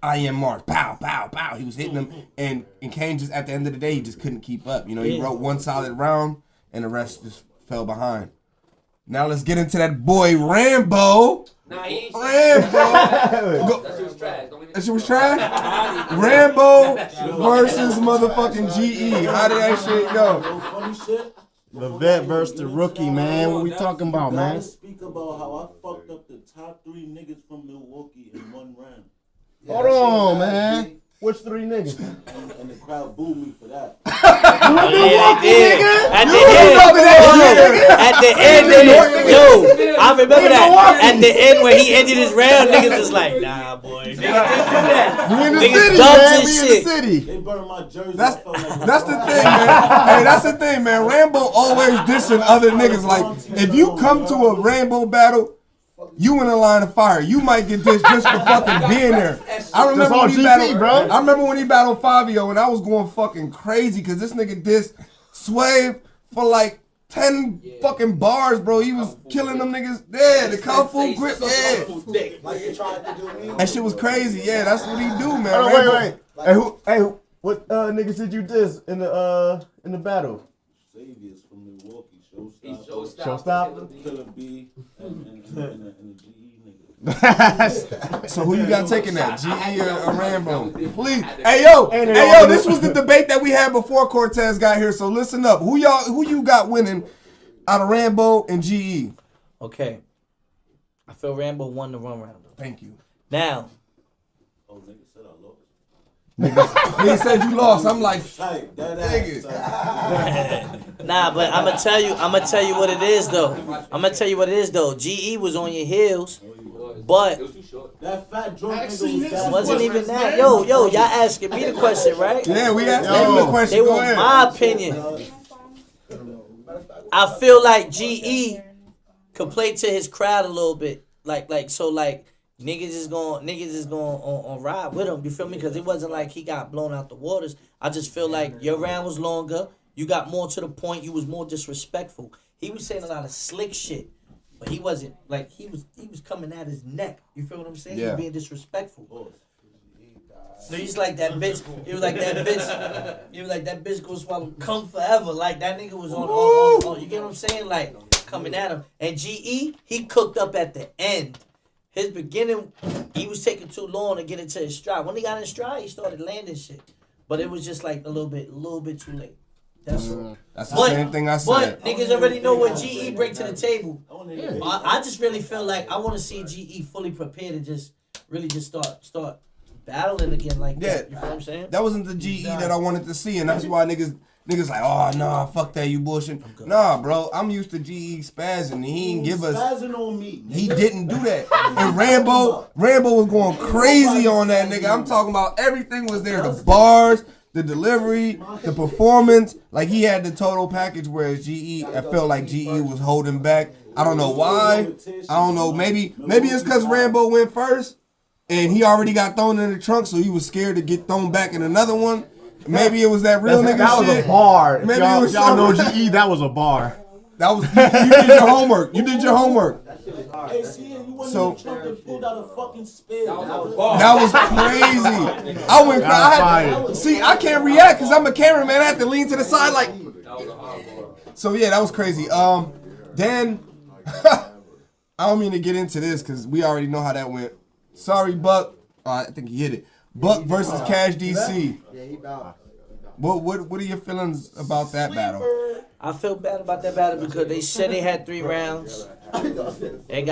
I am Mars, pow, pow, pow. He was hitting them, and Kane just at the end of the day, he just couldn't keep up. You know, he wrote one solid round, and the rest just fell behind. Now let's get into that boy Rambo. Nah, he ain't Rambo. That shit was trash. That shit was trash? Rambo versus motherfucking GE. How did that shit go? Funny shit. The vet versus the rookie, man. What we talking about, man? I speak about how I fucked up the top 3 niggas from Milwaukee in one round. Hold on, man. Which 3 niggas? And the crowd booed me for that. At the end, I remember that. At the end where he ended his round, niggas was like, nah, boy. Niggas didn't do that. We in the Niggas city, dumped man. his We in shit. the city. They burned my jersey. That's the thing, man. Hey, that's the thing, man. Rambo always dissing other niggas. Like, if you come to a Rambo battle, you in a line of fire. You might get this just for fucking being there. I remember when he battled, bro. I remember when he battled Fabio, and I was going fucking crazy because this nigga dissed Swave for like 10 fucking bars, bro. He was killing them niggas. Yeah, the Kung Fu grip. Yeah, that shit was crazy. Yeah, that's what he do, man. Oh, wait. Hey, what niggas did you diss in in the battle? Saviors from Milwaukee, He's Showstopper. Killer B, and the GE nigga. So who you got taking that? GE or Rambo? Please. Hey yo, this was the debate that we had before Cortez got here. So listen up. Who you got winning out of Rambo and GE? Okay. I feel Rambo won the run round. Thank you. Now. Oh, nigga said I lost. Nigga said you lost. I'm like, Type that nigga. Nah, but I'm gonna tell you what it is though. GE was on your heels, but It was too short. That fat drunk Actually, nigga was niggas down. wasn't even that. Yo, y'all asking me the question, right? Yeah, we asked him the question. They Go want ahead. my opinion. I feel like GE could play to his crowd a little bit, like niggas is going on ride with him. You feel me? Because it wasn't like he got blown out the waters. I just feel like your round was longer. You got more to the point. You was more disrespectful. He was saying a lot of slick shit, but he wasn't like he was coming at his neck. You feel what I'm saying? He Yeah. was being disrespectful. So he's like that bitch. He was like that bitch. He was like that bitch gonna swallow cum forever. Like that nigga was on. You get what I'm saying? Like coming at him. And GE, he cooked up at the end. His beginning, he was taking too long to get into his stride. When he got in stride, he started landing shit. But it was just like a little bit too late. That's all. That's the same thing I said. But niggas already know what GE bring to the table. I just really feel like I want to see GE fully prepared and just really just start battling again like that. You know what I'm saying? That wasn't the GE that I wanted to see, and that's why niggas like, oh nah, fuck that, you bullshit. Nah, bro, I'm used to GE spazzing, and he didn't give us. Spazzing on me. He didn't do that. And Rambo was going crazy on that nigga. I'm talking about everything was there. The bars, the delivery, the performance. Like he had the total package, whereas GE, I felt like GE was holding back. I don't know why. I don't know. Maybe it's because Rambo went first and he already got thrown in the trunk, so he was scared to get thrown back in another one. Maybe it was that real nigga that shit. was a bar. Maybe y'all, it was y'all know something. GE. That was a bar. That was you did your homework. You did your homework. Hey, see, you went So- in the trunk and pulled out a fucking spade. That was a bar. That was crazy. I went. I can't react because I'm a cameraman. I had to lean to the side like. That was a hard bar. So yeah, that was crazy. Then I don't mean to get into this because we already know how that went. Sorry, Buck. I think he hit it. Buck versus Cash DC. Yeah, he bowed. What are your feelings about that battle? I feel bad about that battle because they said they had 3 rounds. It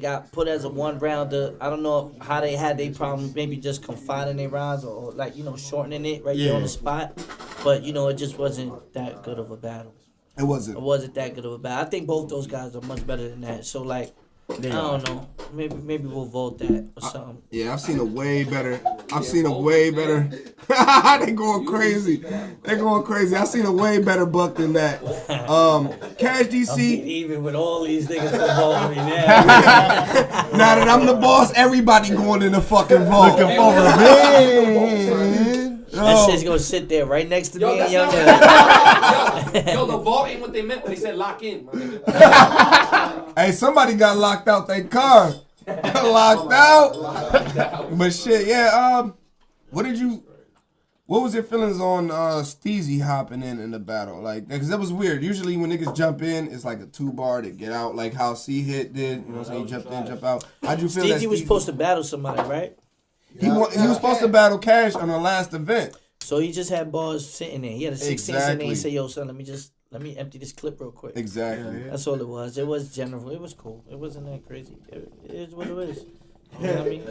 got put as a 1 rounder. I don't know how they had their problem, maybe just confining their rounds or like, shortening it right there on the spot. But it just wasn't that good of a battle. It wasn't. It wasn't that good of a battle. I think both those guys are much better than that. So like I don't know. Maybe we'll vote that or something. Yeah, I've seen a way better. They going crazy. I've seen a way better Buck than that. Cash DC. Even with all these niggas involved in that. Now that I'm the boss, everybody going in the fucking vault. Looking forward. That shit's gonna sit there right next to me and Young Nigga. Yo, the vault ain't what they meant when they said lock in, my nigga. Hey, somebody got locked out their car. Locked out. But shit, yeah. What was your feelings on Steezy hopping in the battle? Like, because that was weird. Usually when niggas jump in, it's like a 2-bar to get out, like how C-Hit did. You know what I'm saying? He jumped in, jump out. How'd you feel that Steezy was supposed to battle somebody, right? He was supposed to battle Cash on the last event. So he just had bars sitting there. He had a 16 sitting there. Exactly. He said, "Yo, son, let me empty this clip real quick." Exactly. That's all it was. It was general. It was cool. It wasn't that crazy. It is what it is. You know what I mean?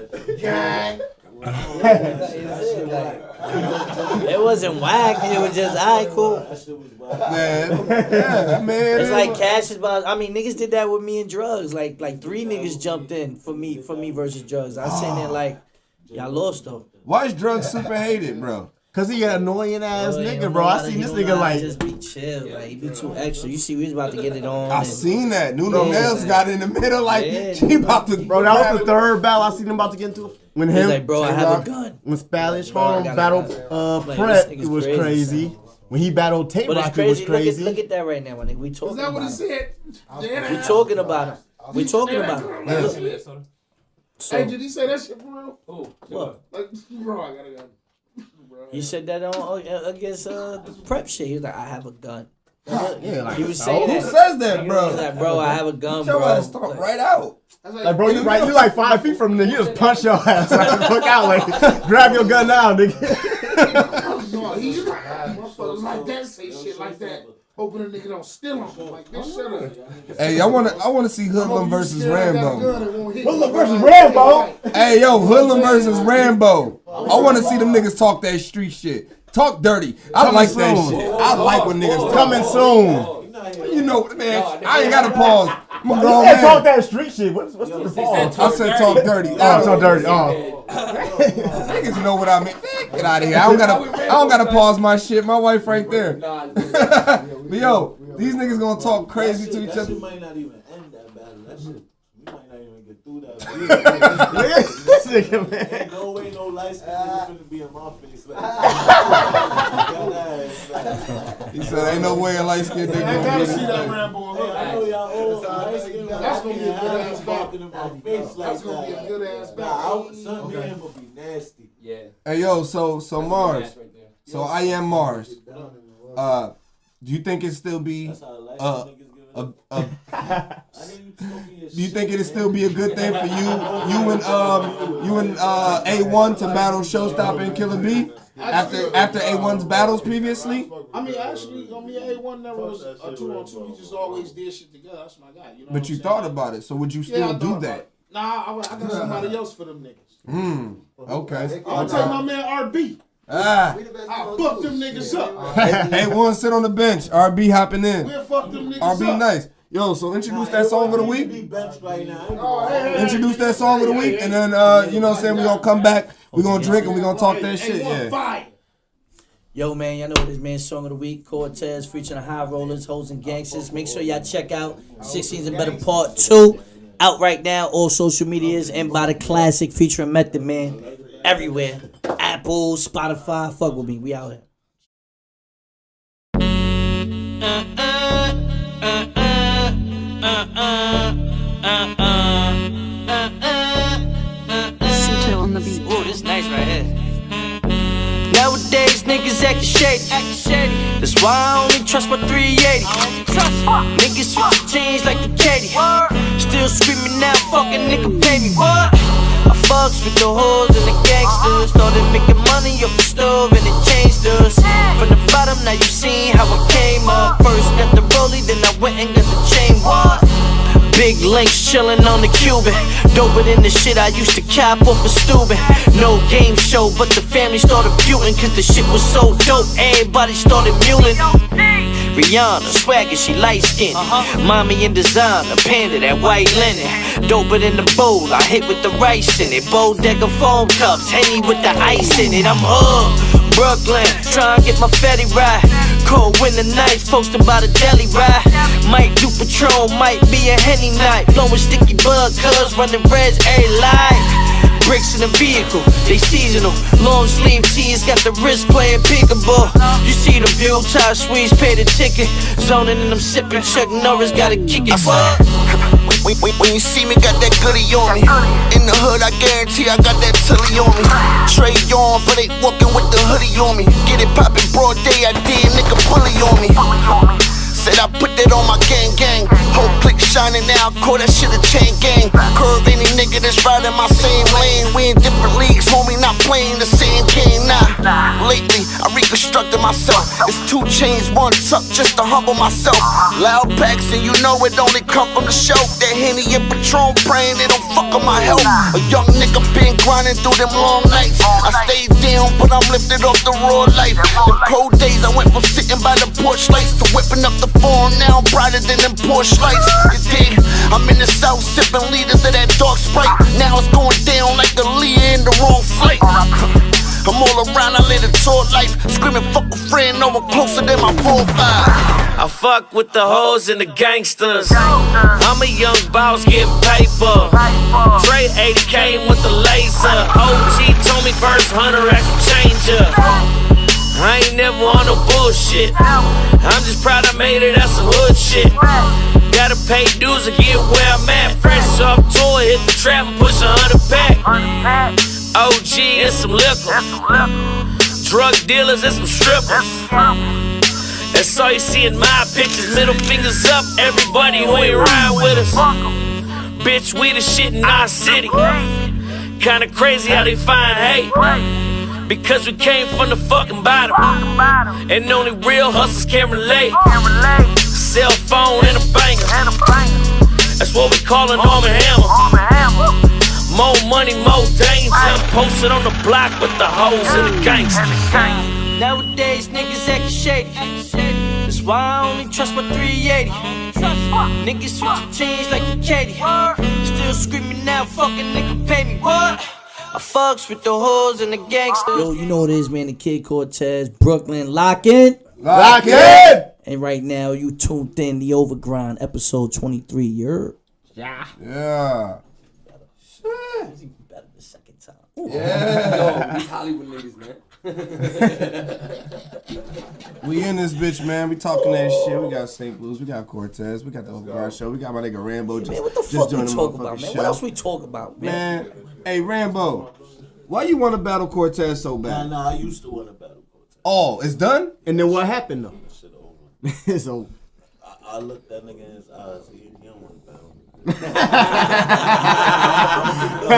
It wasn't whack. It was just alright, cool. Yeah, man. It's like Cash is about. I mean, niggas did that with me and Drugs. Like 3 niggas jumped in for me versus Drugs. I was sitting there like, y'all lost though. Why is Drugs super hated, bro? Cause he an annoying ass He nigga, don't bro. know I how to- seen he this don't know nigga how to like. just be chill. Like he be too extra. You see, we was about to get it on. I and- seen that. Nuno Nails got in the middle like Yeah. she about to. Bro, that was the 3rd battle I seen him about to get into. When He's him, like, bro, I have a gun. when Spanish Bro, I Home got a battled gun. Like, Prep, this it nigga's was crazy, crazy. son. When he battled Tate But it's Rock, it was crazy. crazy. Look at that right now, my nigga. We talking Is that what he about it. said? We talking about it. We talking about it. Yeah, Look, soda. Hey, so did he say that shit for real? Who? what? Like, bro, I gotta go. Bro. He said that on against the prep shit. He was like, I have a gun. Yeah, like, He was saying Who that. said that, He bro? was like, bro, I have a gun, Your bro. ass talk right out. Like, bro, you like 5 feet from the nigga. You just punch your ass. Like, fuck out. Like, grab your gun now, nigga. No, he's like, motherfuckers like that say shit like that. Hoping a nigga don't steal him. Like, bitch, shut up. Hey, I wanna see Hoodlum versus Rambo. Hoodlum versus Rambo? Hey, yo, Hoodlum versus Rambo. I wanna see them niggas talk that street shit. Talk dirty. I like that shit. I like when niggas talk. Coming soon. You know, man, I ain't gotta pause. I'm a grown Hey, talk man. that street shit. What's the pause? I said talk dirty. Talk dirty. Niggas know what I mean. Get out of here. I don't gotta pause my shit. My wife right there. But yo, these niggas gonna talk crazy to each That other. shit might not even end that battle. That shit, we might not even get through that. This nigga, man. Ain't no way no light skin nigga finna be in my face. Like, He said, ain't no way a light skinned nigga I gonna gotta be see in that this. Rambo on her. I know y'all old light skin. That's gonna be a good ass barking in my face like That's gonna be a good ass Nah, son, me and him would be nasty. Yeah. Hey yo, so Mars. So I am Mars. Do you think it still be That's how light uh skin niggas give it a, up. a, I didn't even smoke your do you shit, think it'd man. still be a good thing for you and A1 to battle Showstopper and Killer B after A1's battles previously? I mean, actually, on me, A1 never was a 2-on-2. We just always did shit together. That's my guy. You know But you thought about it, so would you still do that? Nah, I got somebody else for them niggas. Okay. I'll take my man RB. Ah. I'll fuck them niggas up. A1 sit on the bench. RB hopping in. We'll fuck them niggas RB up. nice. Yo, so introduce that song of the week. Be benched right now. Introduce that song of the week, and then you know what I'm saying, we gonna come back, we gonna drink, and we gonna talk that shit. A1 Yeah. fire. Yo, man, y'all know what this man's song of the week, Cortez, featuring the High Rollers, Hoes and Gangsters. Make sure y'all check out 16s and Better Part 2. Out right now, all social medias, and by the Classic featuring Method Man. Everywhere. Apple, Spotify, fuck with me. We out here. Cito on the beat. Ooh, this nice right here. Nowadays, niggas actin' shady. That's why I only trust my 380. Niggas switch teams like the Katie. Still screaming now, fucking nigga pay me. What? I fucks with the hoes and the gangsters. Started making money off the stove and it changed us. From the bottom, now you seen how I came up. First got the rollie, then I went and got the chain. What? Big links chillin' on the Cuban. Doper than the shit I used to cap off of Steuben. No game show, but the family started feuding. Cause the shit was so dope, everybody started muling. Rihanna, swagger, she light skinned. Mommy in designer, panda, that white linen. Doper than the bowl, I hit with the rice in it. Bodega foam cups, Henny with the ice in it. I'm Brooklyn, try and get my Fetty right. Cold winter nights, posted by the deli ride. Might do Patron, might be a Henny night. Blowing sticky bug, cuz running reds every light. Bricks in the vehicle, they seasonal. Long sleeve tees, got the wrist playing peekaboo. You see the view, tie squeeze, pay the ticket. Zoning and I'm sipping, Chuck Norris gotta kick it. When you see me, got that goodie on me. In the hood, I guarantee I got that tilly on me. Trade on, but ain't walking with the hoodie on me. Get it poppin' broad day, I did, nigga bully on me. Said I put that on my gang. Whole clique shining now, call that shit a chain gang. Curve any nigga that's riding my same lane. We in different leagues, homie, not playing the same game, nah. Lately, I reconstructed myself. It's 2 chains, 1 tuck, just to humble myself. Loud packs, and you know it only come from the shelf. That Henny and Patron praying they don't fuck on my health. A young nigga been grinding through them long nights. I stayed down, but I'm lifted off the raw life. Them cold days, I went from sitting by the porch lights to whipping up the phone. Now I'm brighter than them Porsche lights. You dig? I'm in the south sipping liters of that dark Sprite. Now it's going down like the Leah in the wrong flight. I'm all around, I live a tour life. Screaming fuck a friend, no one closer than my 4-5. I fuck with the hoes and the gangsters. I'm a young boss getting paper. Trey 80K with the laser. OG told me first 100 extra changer. I ain't never on no bullshit. I'm just proud I made it, that's some hood shit. Gotta pay dues to get where I'm at. Fresh off tour, hit the trap and push 100 back. OG and some liquor. drug dealers and some strippers. That's all you see in my pictures. Middle fingers up, everybody who ain't ride with us. Bitch, we the shit in our city. Kinda crazy how they find hate. Because we came from the fucking bottom. And only real hustlers can relate. Cell phone and a banger. That's what we call an arm and hammer. More money, more danger. Posted on the block with the hoes and the gangsters. Nowadays, niggas actin' shady. That's why I only trust my 380. Niggas switchin' teams like the Katie. Still screaming out, fucking nigga pay me. What? I fucks with the hoes and the gangsters. Yo, you know what it is, man. The Kid Cortez, Brooklyn, lock in. Lock in. And right now, you tuned in the Overgrind, episode 23. You're. Yeah. Better the second time. Yeah. Yo, these Hollywood niggas, man. We in this bitch, man. We talking that shit. We got St. Blues. We got Cortez. We got the Overgrind show. We got my nigga Rambo Man, what the fuck we talk about, man? What else we talk about, man? Hey, Rambo, why you want to battle Cortez so bad? Nah, I used to want to battle Cortez. Oh, it's done? And then what happened though? Shit over. It's over. I looked that nigga in his eyes. He don't want to battle me.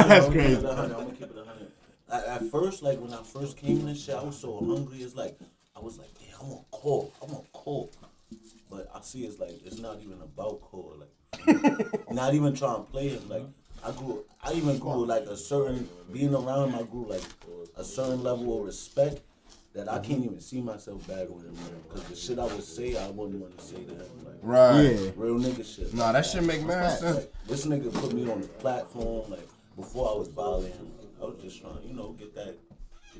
That's crazy. I'm gonna keep it 100. At first, like when I first came in this shit, I was so hungry. It's like I was like, damn, I'm gonna call. But I see it's like it's not even about call. Like not even trying to play him. Like I even grew like a certain being around him. I grew like a certain level of respect that I can't even see myself battling him. Because the shit I would say, I wouldn't want to say to him. Like, Right. Yeah. real nigga shit. Nah, that shit make mad sense. Like, this nigga put me on the platform. Like before I was bothering him, I was just trying, get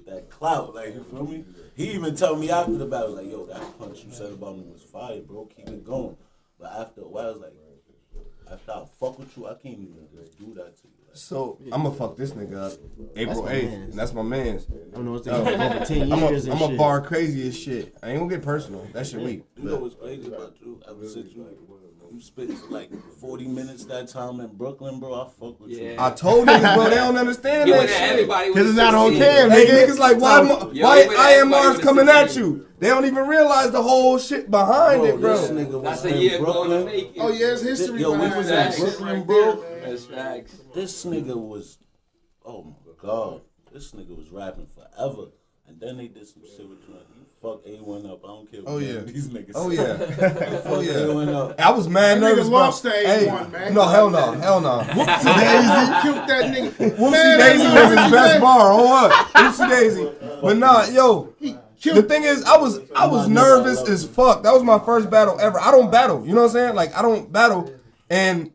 that clout. Like you feel me? He even told me after the battle, like, yo, that punch you said about me was fire, bro. Keep it going. But after a while, I was like, after I fuck with you, I can't even do that to you. Like, So, I'm going to fuck this nigga up April 8th. And that's my man's. I don't know what's over 10 years and I'm shit. a bar crazy as shit. I ain't going to get personal. That shit weak. you know what's crazy about you? Ever since you spit for like 40 minutes that time in Brooklyn, bro, I fuck with you. I told niggas, bro, they don't understand that shit. Because it's not on cam, Hey, nigga. niggas like, why IMR's coming at you? They don't even realize the whole shit behind it, bro. This nigga was That's a in year Brooklyn. going to make it. Oh yeah, it's history. Yo, we behind was that in shit Brooklyn, right bro. there, man. That's facts. This nigga was, oh my god, this nigga was rapping forever. And then they did some shit with you. You fuck A1 up. I don't care what these niggas Oh, say. yeah. Oh, yeah. A1 up. I was mad That nervous, nigga bro. lost to Hey, A1, man. no, hell no. Whoopsie Daisy killed that nigga. Whoopsie Daisy was his best bar. On what? Whoopsie Daisy. But nah, yo. The thing is, I was nervous as fuck. That was my first battle ever. I don't battle. You know what I'm saying? Like, I don't battle. And,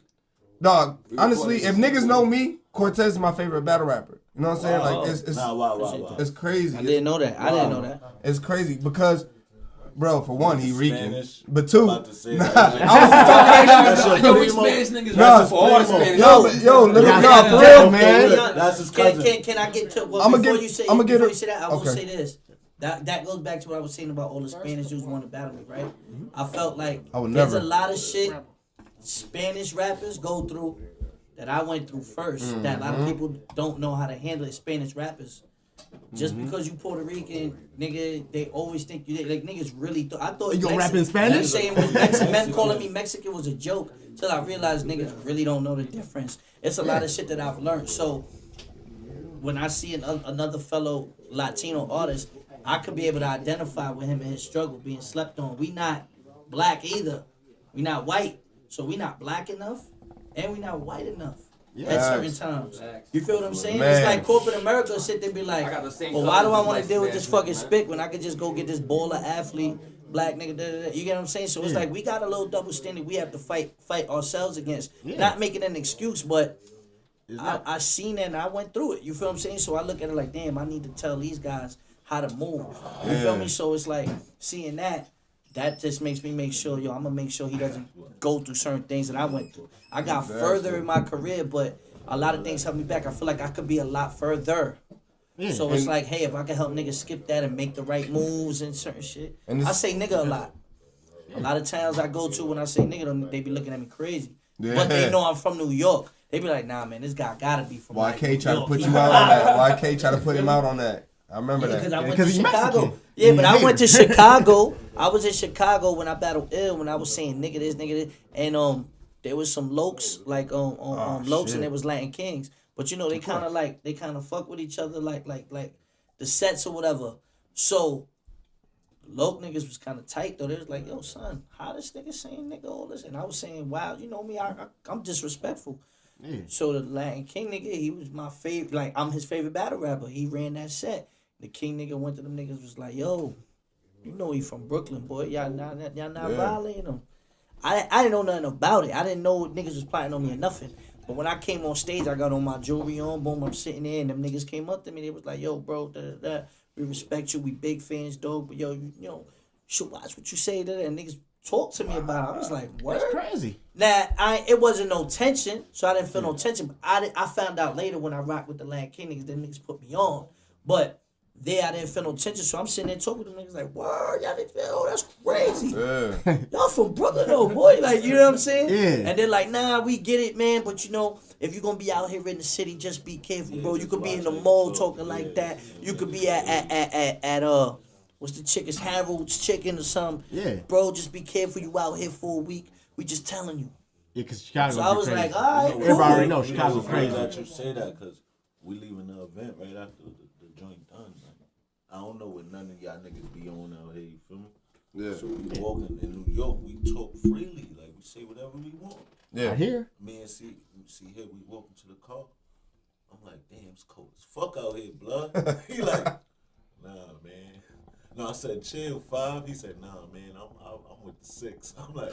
dog, honestly, if niggas know me, Cortez is my favorite battle rapper. You know what I'm saying? Like, it's crazy. I didn't know that. It's crazy because, bro, for one, he reeking. Spanish. But two, About to say I that was just talking that shit. Yo, we Spanish niggas Nah, rapping for all the Spanish. Yo, let me, Nah, nah, for yeah, real, man. That's his cousin. Can I get to? Well, I'ma before get- you say I'ma get before her- you say that, I will okay. say this. That goes back to what I was saying about all the Spanish dudes wanting to battle me, right? I felt like I would there's never. a lot of shit Spanish rappers go through that I went through first. That a lot of people don't know how to handle it. Spanish rappers. Just because you Puerto Rican, nigga, they always think you like niggas really. I thought You gonna rap in Spanish? Saying men calling me Mexican was a joke till I realized niggas really don't know the difference. It's a lot of shit that I've learned. So when I see another fellow Latino artist, I could be able to identify with him and his struggle being slept on. We not black either. We not white. So we not black enough and we not white enough at certain times. You feel what I'm saying? Man. It's like corporate America sit there and be like, I got the same well, why do I colors want as to deal with this black fucking spick when I could just go get this baller athlete, black nigga, da, da, da. You get what I'm saying? So it's like we got a little double standard we have to fight ourselves against. Not making an excuse, but I seen it and I went through it. You feel what I'm saying? So I look at it like, damn, I need to tell these guys how to move. You feel me? So it's like seeing that just makes me make sure, I'm gonna make sure he doesn't go through certain things that I went through. I got further in my career, but a lot of things held me back. I feel like I could be a lot further. So it's like, hey, if I can help niggas skip that and make the right moves and certain shit. I say nigga a lot. A lot of towns I go to when I say nigga, they be looking at me crazy. But they know I'm from New York. They be like, nah, man, this guy gotta be from YK New try to York. put you out on that. YK try to put him out on that. I remember that. Because I went to Because he's Chicago. Mexican. Yeah, but I went to Chicago. I was in Chicago when I battled Ill, when I was saying nigga this, and there was some lokes like lokes, shit. and there was Latin Kings. But you know they kind of fuck with each other like the sets or whatever. So Loke niggas was kind of tight though. They was like, yo son, how this nigga saying nigga all this, and I was saying, wow, you know me, I'm disrespectful. Yeah. So the Latin King nigga, he was my favorite. Like I'm his favorite battle rapper. He ran that set. The King nigga went to them niggas, was like, yo, you know he from Brooklyn, boy. Y'all not violating him. I didn't know nothing about it. I didn't know niggas was plotting on me or nothing. But when I came on stage, I got on my jewelry on. Boom, I'm sitting there, and them niggas came up to me. They was like, yo, bro, we respect you. We big fans, dog. But yo, you know, you should watch what you say. And niggas talk to me about it. I was like, what? That's crazy. Now, it wasn't no tension, so I didn't feel no tension. But I found out later when I rocked with the Latin King niggas, them niggas put me on. But there, I didn't feel no tension, so I'm sitting there talking to them niggas like, word, y'all niggas, oh, that's crazy. Yeah. Y'all from Brooklyn though, boy. Like, you know what I'm saying? Yeah. And they're like, nah, we get it, man. But you know, if you're gonna be out here in the city, just be careful, bro. You could be in the mall talking like that. You could be at what's the chick? It's Harold's Chicken or something. Yeah. Bro, just be careful. You out here for a week. We just telling you. Yeah, because Chicago. So I was crazy. like, all right, cool. Everybody already know Chicago's crazy crazy. that you say that because we leaving the event right after the joint done. Like, I don't know what none of y'all niggas be on out here. You feel me? Yeah. So we walking in New York, we talk freely. Like we say whatever we want. Yeah. I hear. Me and see here, we walking to the car. I'm like, damn, it's cold as fuck out here, blood. He like, nah, man. No, I said, chill, 5. He said, nah, man, I'm with the 6. I'm like,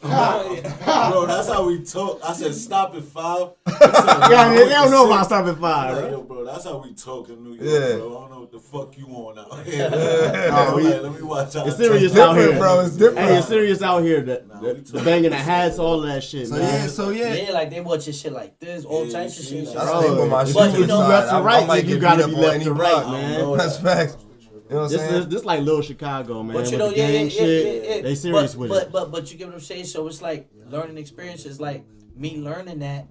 bro, that's how we talk. I said, stop at 5. Yeah, they don't know about stop at 5. Like, Right? yo, bro, that's how we talk in New York, Yeah. bro. I don't know what the fuck you on out here. Oh, I'm like, let me watch out. It's serious It's out different, here, bro. It's different. Hey, it's serious out here. Nah, we The talk- banging the hats, all of that shit, man. Yeah, like they watching shit like this, all Yeah, types of you shit. see, I Bro, stay with my if shit but to you the know, side. left to right, I might then you get gotta beat be up on left any to right, block. man. That's facts. You know what I'm saying? This like little Chicago, man. But you With know, the gang shit, yeah. they serious with it. But you get what I'm saying? So it's like learning experiences, like me learning that,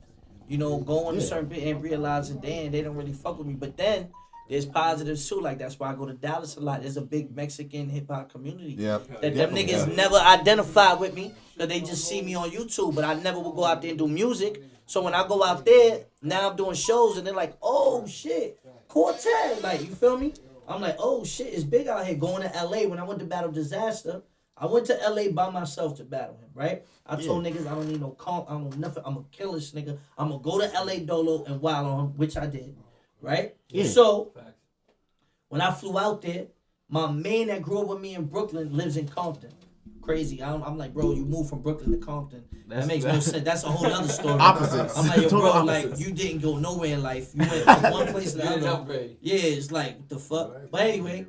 you know, going to certain bit and realizing, damn, they don't really fuck with me. But then there's positives too. Like that's why I go to Dallas a lot. There's a big Mexican hip hop community. Yeah. That them niggas never identify with me. Cause they just see me on YouTube, but I never will go out there and do music. So when I go out there, now I'm doing shows and they're like, oh shit, Cortez. Like, you feel me? I'm like, oh shit, it's big out here. Going to LA. When I went to battle Disaster, I went to LA by myself to battle him, right? I told niggas I don't need no comp, I don't need nothing. I'm a kill this nigga. I'm gonna go to LA dolo and wild on him, which I did, right? Yeah. So when I flew out there, my man that grew up with me in Brooklyn lives in Compton. Crazy. I'm like, bro, you moved from Brooklyn to Compton. That makes no sense. That's a whole other story. Opposites. I'm like, yo, Total bro, opposites. like, you didn't go nowhere in life. You went from one place to the other. Upgrade. Yeah, it's like, what the fuck? But anyway,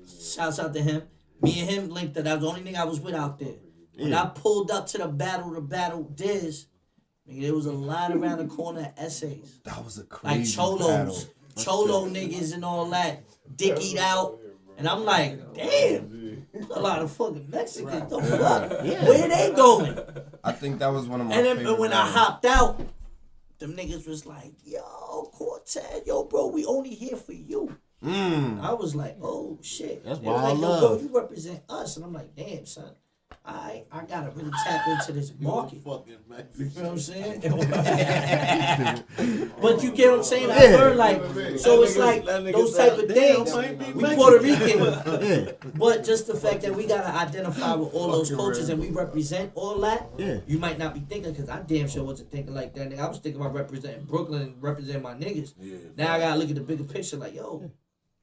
shouts out to him. Me and him linked up. That was the only nigga I was with out there. When I pulled up to the battle Diz, nigga, there was a line around the corner of essays. That was a Like crazy cholos, cholo niggas and all that, dickied out. And I'm like, damn, a lot of fucking Mexicans. The fuck? Where they going? I think that was one of my And then favorite when I battles. hopped out, them niggas was like, yo, Cortez, yo, bro, we only here for you. I was like, oh, shit. That's They was wild like, yo, love. bro, you represent us. And I'm like, damn, son, I gotta really tap into this market. Fucking You feel what I'm saying? Mexican. But you get what I'm saying? I learned like, so it's like those type of things. We Puerto Rican. Yeah. But just the fact that we gotta identify with all those cultures and we represent all that, you might not be thinking, because I damn sure wasn't thinking like that. Nigga. I was thinking about representing Brooklyn and representing my niggas. Now I gotta look at the bigger picture like, yo,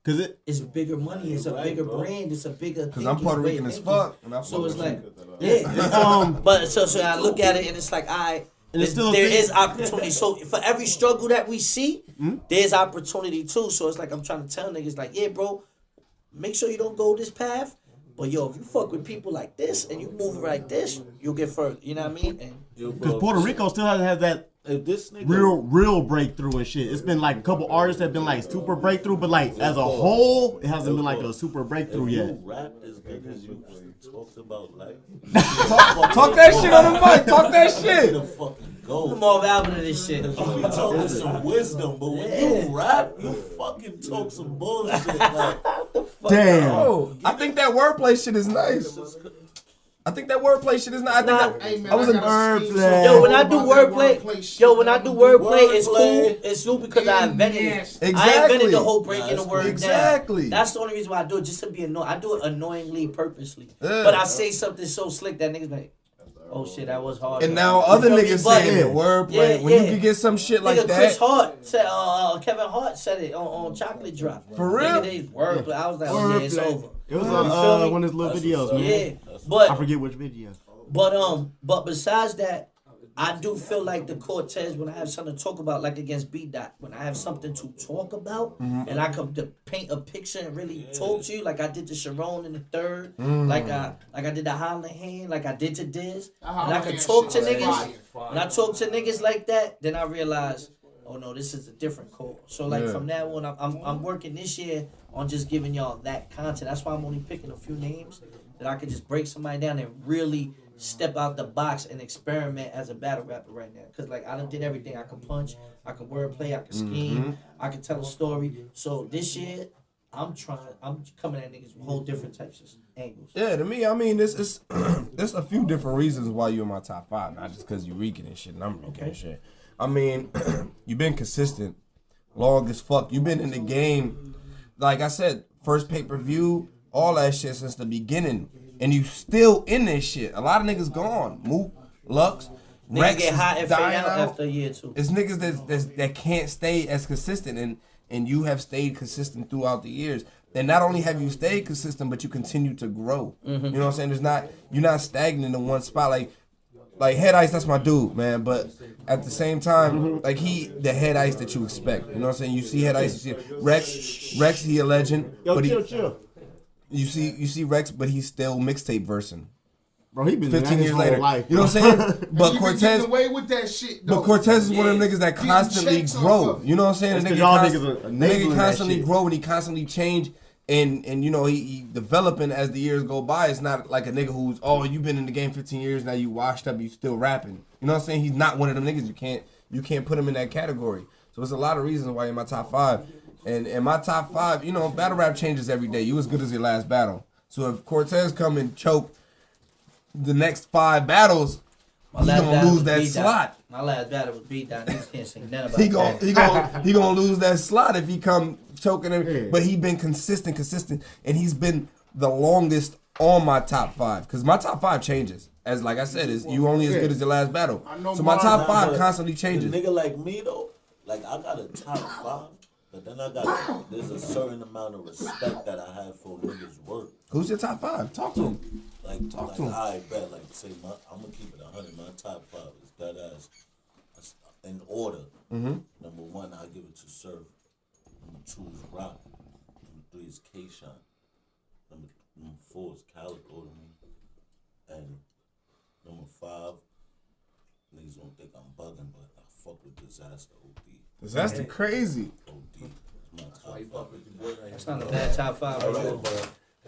Cause it's bigger money, it's a bigger brand, it's a bigger Because I'm Puerto Rican as fuck. And I So fuck it's with like, you. but so I look at it and it's like, And it's still a there thing. is opportunity. So for every struggle that we see, there's opportunity too. So it's like I'm trying to tell niggas like, yeah, bro, make sure you don't go this path. But yo, if you fuck with people like this and you move like this, you'll get further. You know what I mean? And because Puerto Rico still hasn't had that if this nigga real breakthrough and shit. It's been like a couple artists that have been like super breakthrough, but like as a whole, it hasn't been like a super breakthrough if yet. you rap as good as you talked about life, Talk that shit on the mic. Talk that shit. the fucking go. The more Alvin of this shit. You be talking some wisdom, but when you rap, you fucking talk some bullshit. Like, Damn. Oh, I think that wordplay shit is nice. I think that wordplay shit is nice. Hey, man, I was I a got a scheme wordplay. Yo, when I do about that wordplay, shit, yo, when I do wordplay, it's cool. Wordplay. It's cool because I invented it. Exactly. I invented the whole breaking the word Exactly. down. That's the only reason why I do it, just to be annoying. I do it annoyingly, purposely. Yeah. But I say something so slick that niggas like, oh shit, that was hard. And now other You feel me? niggas But- saying it, wordplay. Yeah, When yeah. you can get some shit like Nigga, that. Chris Hart said, Kevin Hart said it on Chocolate Drop. For real? Nigga, they wordplay. I was like, oh yeah, it's over. It was You feel me? one of his little videos, man. Yeah, I but forget which video. But besides that, I do feel like the Cortez, when I have something to talk about, like against B-Dot, when I have something to talk about, and I come to paint a picture and really talk to you, like I did to Sharon in the third, like I did to Holland Hand, like I did to Diz, and I could talk to niggas. When I talk to niggas like that, then I realize, oh no, this is a different call. So like from now on, I'm working this year on just giving y'all that content. That's why I'm only picking a few names that I could just break somebody down and really step out the box and experiment as a battle rapper right now. Cause like I done did everything. I can punch, I can wordplay, I can scheme, I can tell a story. So this year, I'm coming at niggas with whole different types of angles. Yeah, to me, I mean, there's a few different reasons why you're in my top 5, not just because you reeking and shit and I'm reeking and shit. I mean, you've been consistent, long as fuck. You've been in the game, like I said, first pay-per-view, all that shit since the beginning. And you still in this shit. A lot of niggas gone. Mook, Lux, Niggas Rex get hot and fade dying out out. after a year too. It's niggas that can't stay as consistent, and you have stayed consistent throughout the years. And not only have you stayed consistent, but you continue to grow. You know what I'm saying? You're not stagnant in one spot. Like Head Ice, that's my dude, man. But at the same time, like the Head Ice that you expect. You know what I'm saying? You see Head Ice, you see Rex, he a legend. Yo, but chill. You see Rex, but he's still mixtape versing. Bro, he been 15 his years whole later. life. You know what I'm saying? But You been Cortez, getting away with that shit, though. but Cortez is one of them niggas that Getting constantly checks off grow. of it. You know what I'm saying? That's The 'cause y'all const- niggas are the enabling nigga that constantly shit. grow and he constantly change. And you know, he developing as the years go by. It's not like a nigga who's, oh, you've been in the game 15 years, now you washed up, you still rapping. You know what I'm saying? He's not one of them niggas. You can't put him in that category. So there's a lot of reasons why you're in my top 5. And in my top 5, you know, battle rap changes every day. You as good as your last battle. So if Cortez come and choke the next 5 battles, My he last gonna battle lose was that beat down. slot. My last battle was beat down. Niggas can't say nothing about that. He gonna lose that slot if he come choking him. Yeah. But he been consistent, and he's been the longest on my top 5. Cause my top 5 changes. As like I said, is you only as good as your last battle. I know So my mine. top 5 But constantly a changes. nigga like me though, like I got a top 5, but then there's a certain amount of respect that I have for niggas' work. Who's your top 5? Talk to him. Talk to him. I bet, like say I'm gonna keep it 100. My top 5 is that ass in order. Number 1, I give it to Surf. Number 2 is Rock. Number 3 is K-Shine. Number 4 is Calico to me. And number 5, niggas don't think I'm bugging, but I fuck with Disaster OD. Disaster crazy. OD. It's my top 5. That's not a bad top 5 at all.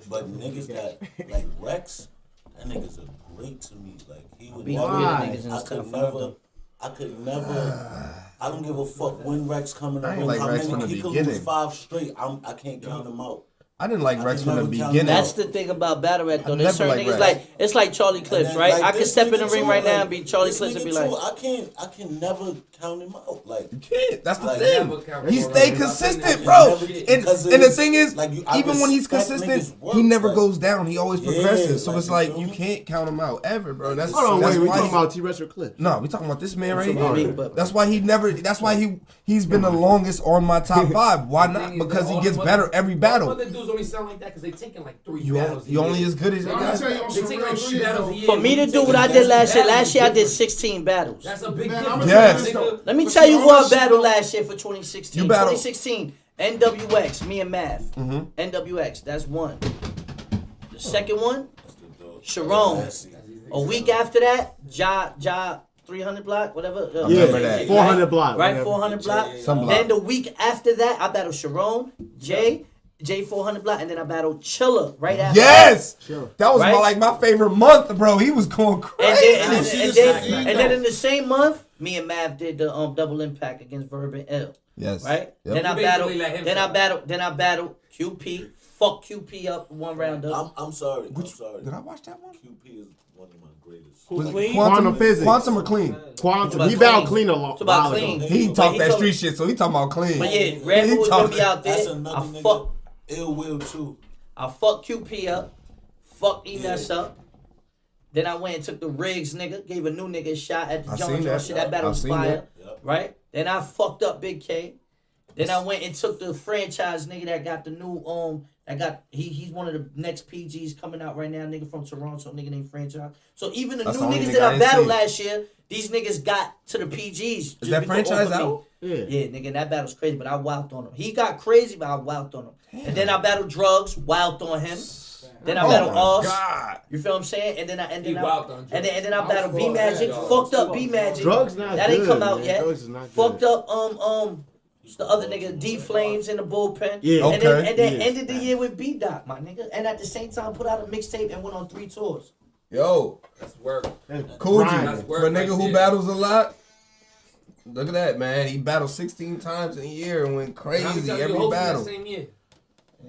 But niggas that like Rex, that nigga's a great to me. Like he would Be never. good at niggas in I this could top 5 never. though. I could never. I don't give a fuck when Rex coming I up. ain't like How Rex many from the he could beginning. lose 5 straight. I can't count them out. I didn't like I Rex can from the never count beginning. him out. That's the thing about battle rap though. I There's never certain liked niggas Rex. like it's like Charlie Clips, then, right? like, I can this step in the nigga ring too, right now like, and be Charlie this Clips and nigga be like, too, I can never count him out. Like You can't. That's the Like, thing. never count He him stay out. consistent, I bro. never- And because the it's- thing is, like, I even when he's respect consistent, niggas' work, he never like- goes down. He always Yeah, progresses. So like, it's you like feel you me? can't count him out ever, bro. That's Hold on, that's wait, we why talking he- about T-Rex or Clips? No, we talking about this man right about me, here. but- That's why he never. That's why he's been the longest on my top 5. Why not? Because he gets better every battle. Other dudes only sound like that because they taking like 3 You battles. you only as good as your I'm gonna guy. tell you on They some take real like 3 shit, battles though. a year. for me to do what I did last year I did 16 battles. That's a big Man, difference. I'm Yes. nigga. Let me But tell see, you all who I that battled shit- last year for 2016. You battled- 2016, NWX, me and Math. NWX, that's one. The second one, Sharon. A week after that, Ja 300 block, whatever. remember that. 400 block. Right, whatever. 400 block. Some block. Then the week after that, I battled Sharon, J 400 block, and then I battled Chilla right after. Yes, Sure. that was Right? my favorite month, bro. He was going And crazy. then in the same month, me and Mav did the double impact against Verb and L. Yes. Right? Yep. Then I basically let him battled QP. Fuck QP up one round up. I'm sorry. I'm sorry. Did I watch that one? QP is one of my greatest. Was it Quantum Quantum physics. Quantum or clean? Quantum. He battled clean a lot. It's about clean. He But talked he that told- street shit, so he talking about clean. But yeah, Red He Bull was gonna talking- be out That's there. another I nigga. fuck Ill Will too. I fucked QP up. Fucked Ines up. Then I went and took the Riggs nigga, gave a new nigga a shot at the I Jones seen that. shit. That battle I was seen fire. Yep. Right? Then I fucked up Big K. Then I went and took the franchise nigga that got the new he's one of the next PGs coming out right now, nigga from Toronto, nigga named Franchise. So even the That's new the only niggas nigga that I I didn't battled see. last year, these niggas got to the PGs. Is that franchise out? Yeah. Yeah, nigga, that battle's crazy, but I wowed on him. He got crazy, but I wowed on him. And then I battled Drugs, wowed on him. Then I battled Oz. God. You feel what I'm saying? And then I He wowed on Drugs. and then I battled B Magic. Fucked up B Magic. Drugs not that ain't good, come out man. yet. Drugs is not Fucked good. up what's the other nigga D Flames in the bullpen. Yeah. And then Yeah. ended the year with B Dot, my nigga. And at the same time put out a mixtape and went on 3 tours. Yo, That's work. cool. Grind. For a nigga who battles a lot, look at that, man. He battled 16 times in a year and went crazy every battle. Same year.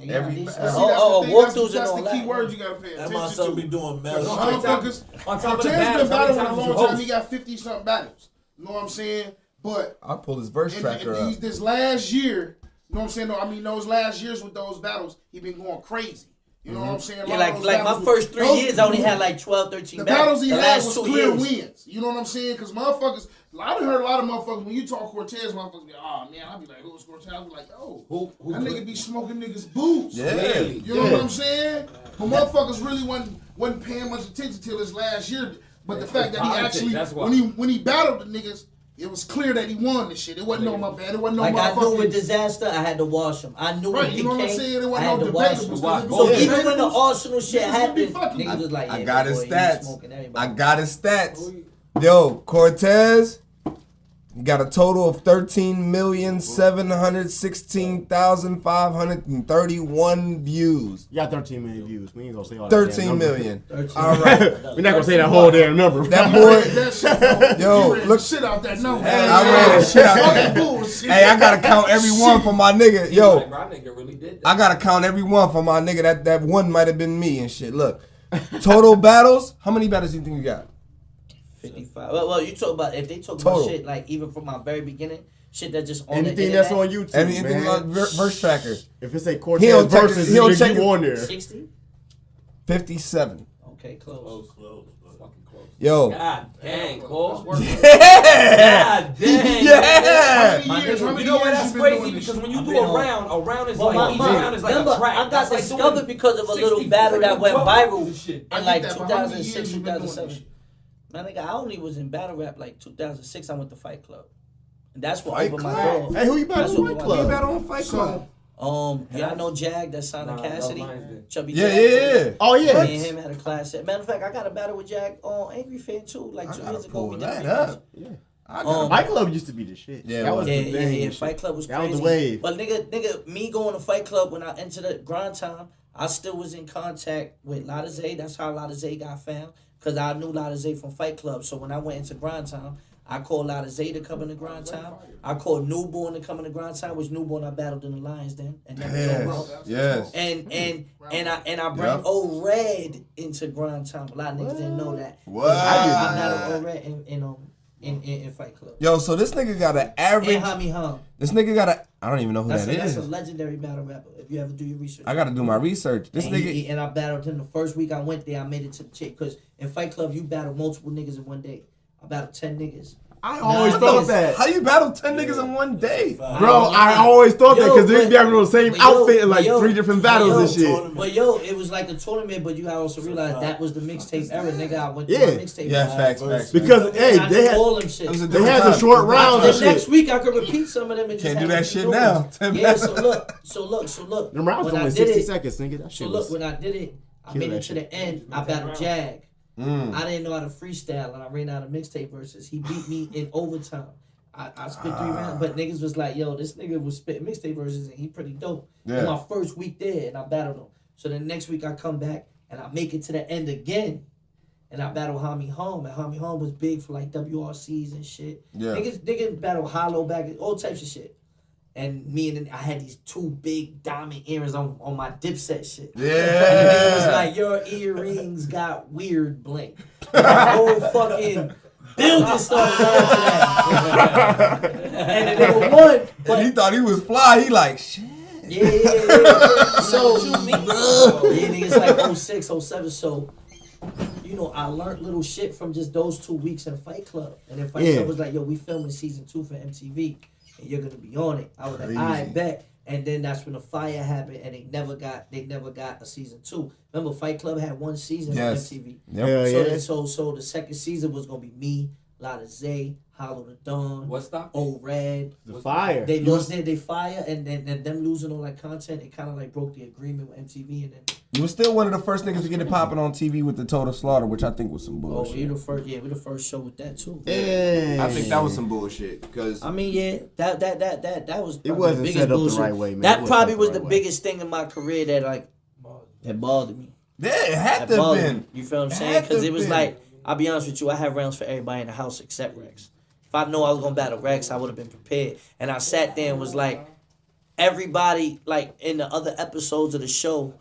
Every See, battle. that's walkthroughs the and all key that. word you gotta pay That my attention son to. be doing Because mad. motherfuckers, On top of the Cortez been battles, how many battling a times long you time. host? He got 50-something battles. You know what I'm saying? But I'll pull his verse tracker up. this last year, you know what I'm saying? No, I mean those last years with those battles, he been going crazy. You know what I'm saying? A Yeah, lot of like those my battles first was- 3 those- years I only had like 12, 13 The battles. battles he The had last was 2 clear years. wins. You know what I'm saying? Because motherfuckers, I done heard a lot of motherfuckers, when you talk Cortez, motherfuckers be, oh man, I be like, who's Cortez? I be like, yo, that nigga be smoking niggas' boots. Yeah. You know what I'm saying? But motherfuckers really wasn't paying much attention till this last year. But the fact that he politics, actually, that's why. when he battled the niggas, it was clear that he won this shit. It wasn't no my bad. It wasn't no Like I knew with motherfucking. Disaster, I had to wash him. I knew Right, with you know what I'm DK, saying? It I wasn't had no to wash debatable. him. Because if it So was even when the debatable, Arsenal shit niggas would be happened, fucking niggas was like, yeah, I got that his boy, he stats. smoking everybody. I got his stats. Yo, Cortez, you got a total of 13,716,531 views. You got 13 million views. We ain't gonna say all that. 13 damn number. million. All right. We're not gonna say that whole damn number. That you boy, read that shit, though. Yo, You read look- the shit out that number. I ran the shit out Fucking there. bullshit. Hey, I gotta count every one for my nigga. Yo, Like, bro, that nigga really did that. I gotta count every one for my nigga. That one might have been me and shit. Look, total battles. How many battles do you think you got? 55. Well, you talk about if they talk Total. about shit like even from my very beginning, shit that just on Anything the that's internet. on YouTube, Anything man. on verse tracker? If it's a He Cortez don't check versus, it- he don't nigga, check you it. on there. 60. 57. Okay, close. Yo. God dang, Cole. Yeah. God dang. Yeah. How many years? How many You know what? years That's you been crazy doing this because when shit? you do a round is Well, like each round is like remember, a track. I got That's like discovered doing because of a little 60, battle that went 12 viral and shit. I in get like that, but how many 2006, years you been doing this 2007. shit? Man, nigga, I only was in battle rap like 2006. I went to Fight Club, and that's what Fight opened my Club? door. Hey, who you That's battling what Fight my Club? You battle on Fight Club. Y'all know Jag, that's Sonic Cassidy, mine's there. Chubby Yeah, Jag. yeah, yeah. Oh yeah. Me and him had a class. Matter of fact, I got a battle with Jag on Angry Fan too, like I 2 gotta years ago. pull We did that a up. feature. I got Fight Club used to be the shit. Yeah, it that was. was Yeah, the yeah, thing. yeah. and Fight shit. Club was That crazy. was the wave. But nigga, me going to Fight Club when I entered the grind time, I still was in contact with Lotta Zay. That's how Lotta Zay got found. Because I knew Lotta Zay from Fight Club. So when I went into grind time, I called Lotta Zay to come into grind time. I called Newborn to come into grind time, which Newborn I battled in the Lions then. And then Yes. And I bring Yep. Old Red into grind time. A lot of niggas didn't know that. What? I battled Old Red in Fight Club. Yo, so this nigga got an average. And Hami Hum. This nigga got a. I don't even know who That's that that's is. a legendary battle rapper. If you ever do your research. I got to do my research. This and nigga. and I battled him the first week I went there. I made it to the chick because in Fight Club you battle multiple niggas in one day. I battled 10 niggas. I always Nah, thought niggas- that. How you battle 10 niggas in one day? Bro, I always thought that because they be having the same but yo, outfit in like but yo, 3 different but battles yo, and shit. But yo, it was like a tournament, but you gotta also realize that was the mixtape era, nigga. I went to Yeah. my mixtape Yeah, era. facts. Because hey, I they did had all them shit. It was a they different had the time. short rounds and The next shit. week I could repeat some of them and just Can't have do that them shit new now. ones. Yeah, so look. Them rounds When were I only did 60 it, seconds, nigga. That So shit look, was. when I did it, I Kill made that it to shit. the end. I battled Jag. Mm. I didn't know how to freestyle, and I ran out of mixtape verses. He beat me in overtime. I spit 3 rounds, but niggas was like, yo, this nigga was spitting mixtape verses, and he pretty dope. Yeah. In my first week there, and I battled him. So the next week I come back, and I make it to the end again. and I battled Homie Home, and Homie Home was big for like WRCs and shit. Yeah. Niggas battle Hollow back, all types of shit. And I had these 2 big diamond earrings on my Dipset shit. Yeah. And the nigga was like, your earrings got weird bling. And the whole fucking building started laughing at me. And the nigga won. But And he thought he was fly. He like, shit. yeah. So, niggas like 06, 07. So, you know, I learned little shit from just those 2 weeks in Fight Club. And then Fight Club was like, yo, we filming season 2 for MTV. And you're gonna be on it. I was like, I bet. And then that's when the fire happened, and they never got a season 2. Remember, Fight Club had 1 season on MTV. Yep. So the second season was gonna be me, Lotta Zay, Hollow the Dawn, What's that? Old Red. The fire. They lost they fire, and them losing all that content, it kind of like broke the agreement with MTV, and then. You were still one of the first niggas to get it popping on TV with the Total Slaughter, which I think was some bullshit. We the first show with that too. I think that was some bullshit. Cause I mean, yeah, that was. It wasn't the biggest set up bullshit. the right way, man. That probably was the biggest thing in my career that bothered me. Yeah, it had to have been. You feel what I'm saying? Because it was like, I'll be honest with you, I have rounds for everybody in the house except Rex. If I know I was gonna battle Rex, I would have been prepared. And I sat there and was like, everybody like in the other episodes of the show.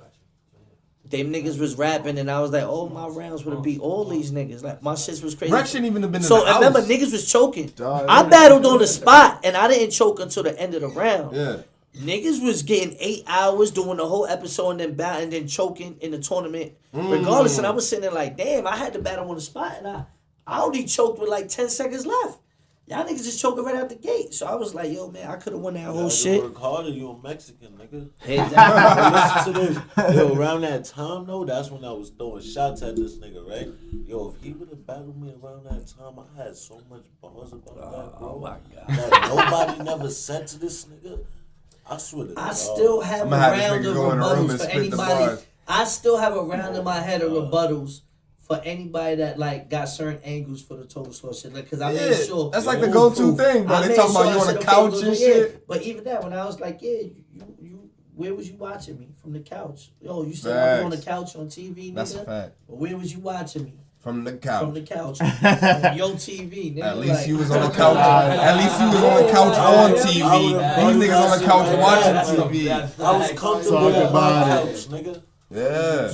Them niggas was rapping, and I was like, "Oh, my rounds would have beat all these niggas." Like my shit was crazy. Rex shouldn't even have been in so the house. remember, niggas was choking. I battled on the spot, and I didn't choke until the end of the round. Yeah. Niggas was getting 8 hours doing the whole episode and then choking in the tournament, regardless. And I was sitting there like, "Damn, I had to battle on the spot, and I only choked with like 10 seconds left." Y'all niggas just choking right out the gate. So I was like, yo, man, I could have won that whole shit. Work harder, you a Mexican, nigga. Exactly. Listen to this. Yo, around that time, though, that's when I was throwing shots at this nigga, right? Yo, if he would have battled me around that time, I had so much bars about that, bro. Oh, my God. That nobody never said to this nigga. I swear to God. I still have a round of rebuttals for anybody. I still have a round in my head of rebuttals for anybody that like got certain angles for the Total Slaughter shit, like, cause I made sure that's like the go-to thing, bro. They talking about you on the couch and shit. But even that, when I was like, yeah, you, where was you watching me from the couch? Yo, you said I was on the couch on TV, nigga. That's a fact. But where was you watching me? From the couch. From the couch. On Yo TV, nigga. At least you was on the couch. At least you was on the couch on TV. These niggas on the couch watching TV. I was comfortable on my couch, nigga. Yeah.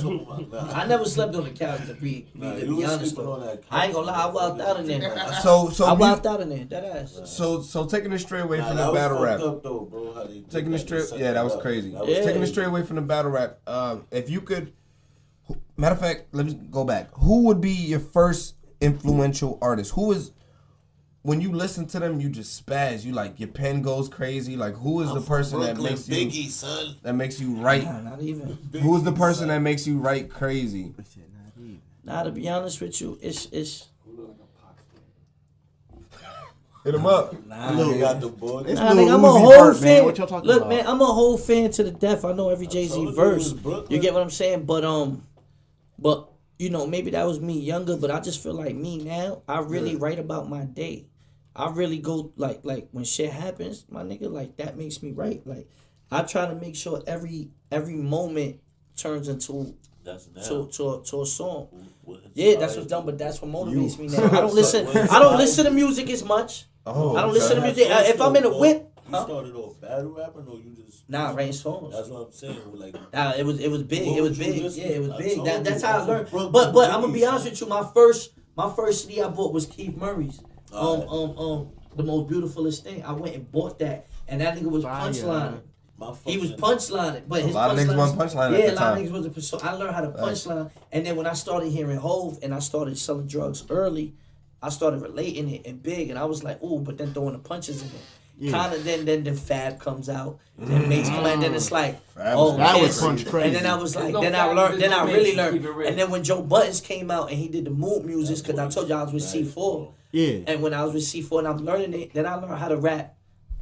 I never slept on the couch to be honest though. I ain't gonna lie, I walked out in there. So I walked out in there, that ass. So taking it straight away from the battle rap. Taking it straight, yeah, that was crazy. Taking it straight away from the battle rap. If you could, matter of fact, let me go back. Who would be your first influential artist? Who is, when you listen to them, you just spaz. You like, your pen goes crazy. Like, who is the person that makes you Biggie, son. that makes you write? Nah, not even. Who is the person that makes you write crazy? Nah, to be honest with you, it's. Hit him up. You got the boy. Nah, nigga, I'm a whole fan. Look, man, I'm a whole fan to the death. I know every Jay-Z verse. You get what I'm saying? But you know, maybe that was me younger, but I just feel like me now, I really write about my day. I really go like when shit happens, my nigga, like that makes me write. Like I try to make sure every moment turns into to a song. Yeah, that's what's done, but that's what motivates me now. I don't listen to music as much. I don't listen to music. If I'm in a whip. You started off battle rapping or you just writing songs. That's what I'm saying. Like, it was big. It was big. Yeah, it was big. That's how I learned. But I'm gonna be honest with you. My first CD I bought was Keith Murray's. The Most Beautifulest Thing. I went and bought that, and that nigga was punchlining. He was punchlining, but his a lot of niggas wasn't punchlining. Yeah, a lot of niggas wasn't. So I learned how to punchline, and then when I started hearing Hove and I started selling drugs early, I started relating it and big, and I was like, ooh, but then throwing the punches in it. Yeah. Kind of then Fab comes out, then Mace come out, and then it's like, oh, that was punch crazy. And then I was like, then I really learned. And then when Joe Buttons came out and he did the mood music, because I told you I was with C4. Yeah. And when I was with C4 and I'm learning it, then I learned how to rap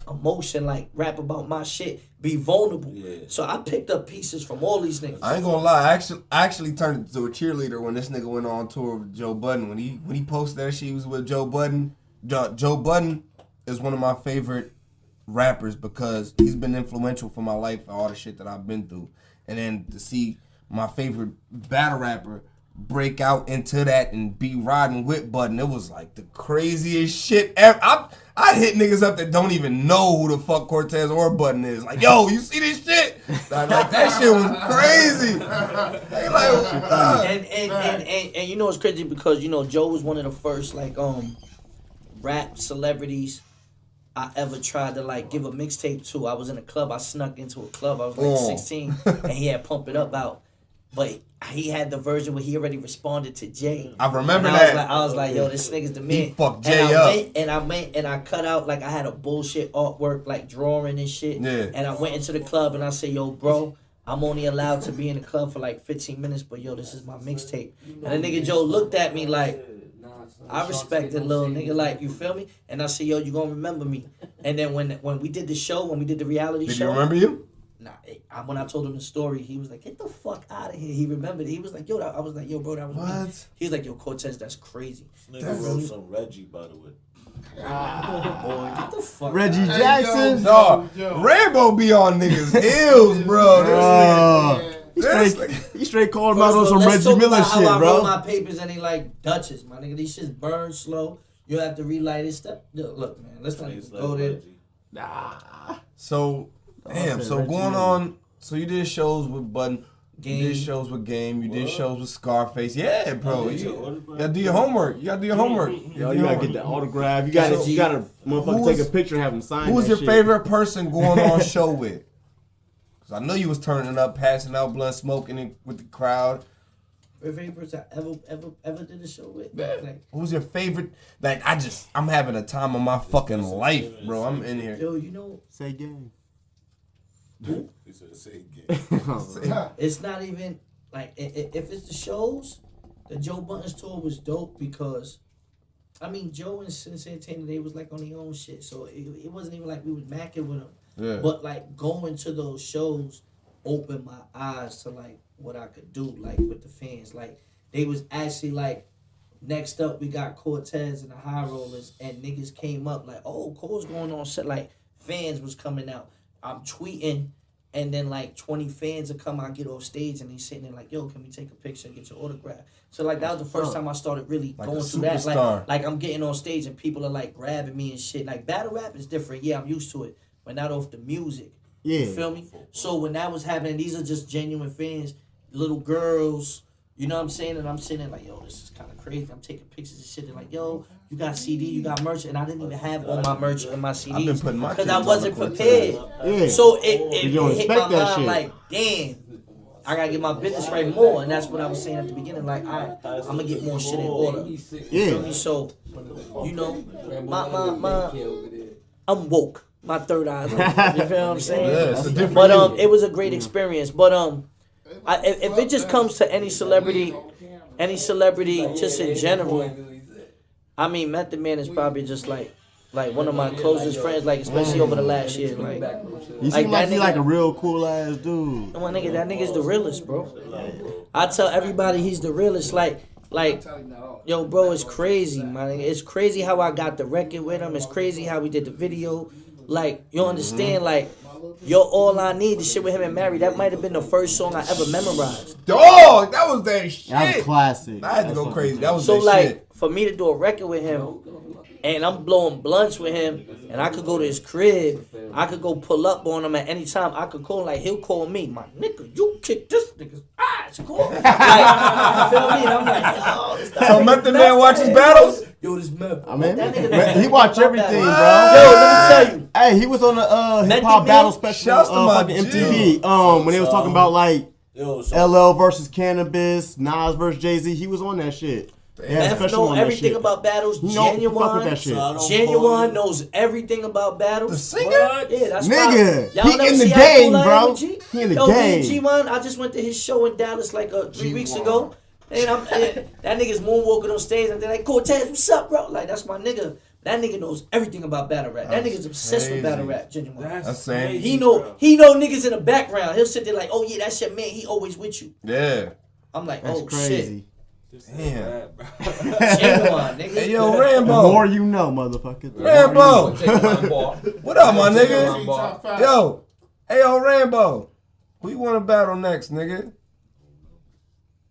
emotion, like rap about my shit, be vulnerable. Yeah. So I picked up pieces from all these niggas. I ain't gonna lie, I actually turned into a cheerleader when this nigga went on tour with Joe Budden. When he posted that shit, he was with Joe Budden. Joe Budden is one of my favorite rappers because he's been influential for my life and all the shit that I've been through. And then to see my favorite battle rapper break out into that and be riding with Button. It was like the craziest shit ever. I hit niggas up that don't even know who the fuck Cortez or Button is. Like, yo, you see this shit? Like that shit was crazy. They like, and you know it's crazy because you know Joe was one of the first like rap celebrities I ever tried to like give a mixtape to. I was in a club. I snuck into a club. I was like 16, and he had Pump It Up out, but he had the version where he already responded to Jay. I remember and that. I was like, yo, this nigga's the man. He fucked Jay up. And I cut out like I had a bullshit artwork like drawing and shit. Yeah. And I went into the club and I said, yo, bro, I'm only allowed to be in the club for like 15 minutes, but yo, this is my mixtape. And the nigga Joe looked at me like, I respected little nigga, like, you feel me? And I said, yo, you gonna remember me. And then when we did the show, when we did the reality show. Did he remember you? Nah, when I told him the story, he was like, get the fuck out of here. He remembered it. He was like, yo, I was like, yo, bro, that was me. He was like, yo, Cortez, that's crazy. This nigga wrote some Reggie, by the way. Boy, get the fuck Reggie out. Jackson. Dog, Rambo be on niggas' heels, bro. He straight called him out on some Let's Reggie talk Miller about shit, how I bro. roll my papers and they like Dutchess, my nigga. These shits burn slow. You have to relight it. Look, man, let's not even go there. So, damn, so going on, so you did shows with Button, you did shows with Game, you did shows with Scarface. Yeah, bro. You gotta do your homework. You gotta do your homework. Yo, you gotta get the autograph. You gotta motherfucker take a picture and have him sign. Who was that your shit. favorite person going on show with? Cause I know you was turning up, passing out blood, smoking it with the crowd. Your favorite person I ever did a show with? Like, Who was your favorite? Like, I'm having a time of my fucking life, bro. I'm in here. yo, you know, Say game. He said, say again. it's not even like if it's the shows, the Joe Buttons tour was dope because, I mean, Joe and Santana, they was like on their own shit, so it wasn't even like we was macking with them. Yeah. But like going to those shows opened my eyes to like what I could do like with the fans. Like they was actually like, next up we got Cortez and the High Rollers, and niggas came up like, oh, Cole's going on set. Like fans was coming out. I'm tweeting, and then like 20 fans will come out, get off stage, and they sitting there like, yo, can we take a picture, get your autograph? So like that was the first time I started really Like going a through that. superstar. Like I'm getting on stage and people are like grabbing me and shit. Like battle rap is different. Yeah, I'm used to it, but not off the music. Yeah. You feel me? So when that was happening, these are just genuine fans, little girls, you know what I'm saying? And I'm sitting there like, yo, this is kind of crazy. I'm taking pictures and shit. They're like, yo, you got CD, you got merch. And I didn't even have all my merch and my CDs. I've been putting my because kids I on wasn't the Cortez. prepared. Yeah. So it You don't hit my expect that mind shit. like, damn, I got to get my business right more. And that's what I was saying at the beginning. Like, I'm going to get more shit in order. You feel me? So, you know, I'm woke. My third eye. You feel what I'm saying? Yeah, it's a different But you. it was a great experience. But if it just comes to any celebrity just in general, I mean, Method Man is probably just like one of my closest friends, like especially over the last year. Like, You seem like he like a real cool ass dude. my nigga, that nigga's the realest, bro. I tell everybody he's the realest. Like, yo, bro, it's crazy, man. It's crazy how I got the record with him. It's crazy how we did the video. Like, you understand? Like, yo, All I Need, the shit with him and Mary, that might have been the first song I ever memorized. Dog, that was that shit. That was classic. I had to go crazy. That was So that like, shit. for me to do a record with him, and I'm blowing blunts with him, and I could go to his crib, I could go pull up on him at any time. I could call him, like, he'll call me, my nigga, you kick this nigga's ass, cool. Like, you feel me? And I'm like, yo, this So Method Man watches battles? Yo, this Meth. I mean, That nigga- he watch everything, bro. Yo, let me tell you. Hey, he was on the hip Method hop Man, battle special shouts to my fucking MTV. When they was talking about like Yo, so LL versus Cannabis, Nas versus Jay-Z, he was on that shit. Yeah, Meth know everything about battles. He know fuck with that Genuine, shit. Genuine knows everything about battles. The singer? Yeah, that's Nigga, why. Y'all he never in the see how game, cool I am bro. with G? He in the Yo, game. G1, I just went to his show in Dallas like 3 weeks ago. And that nigga's moonwalking on stage and they're like, Cortez, what's up, bro? Like, that's my nigga. That nigga knows everything about battle rap. That nigga's obsessed with battle rap, Genuine. That's saying. He know niggas in the background. He'll sit there like, oh yeah, that's your man. He always with you. Yeah. I'm like, That's oh crazy. Damn. shit. Genuine, nigga. Hey, yo, The Rambo. more you know, motherfucker. Rambo. What What up, my nigga? Top five. Yo. Hey, yo, Rambo. Who you want to battle next, nigga?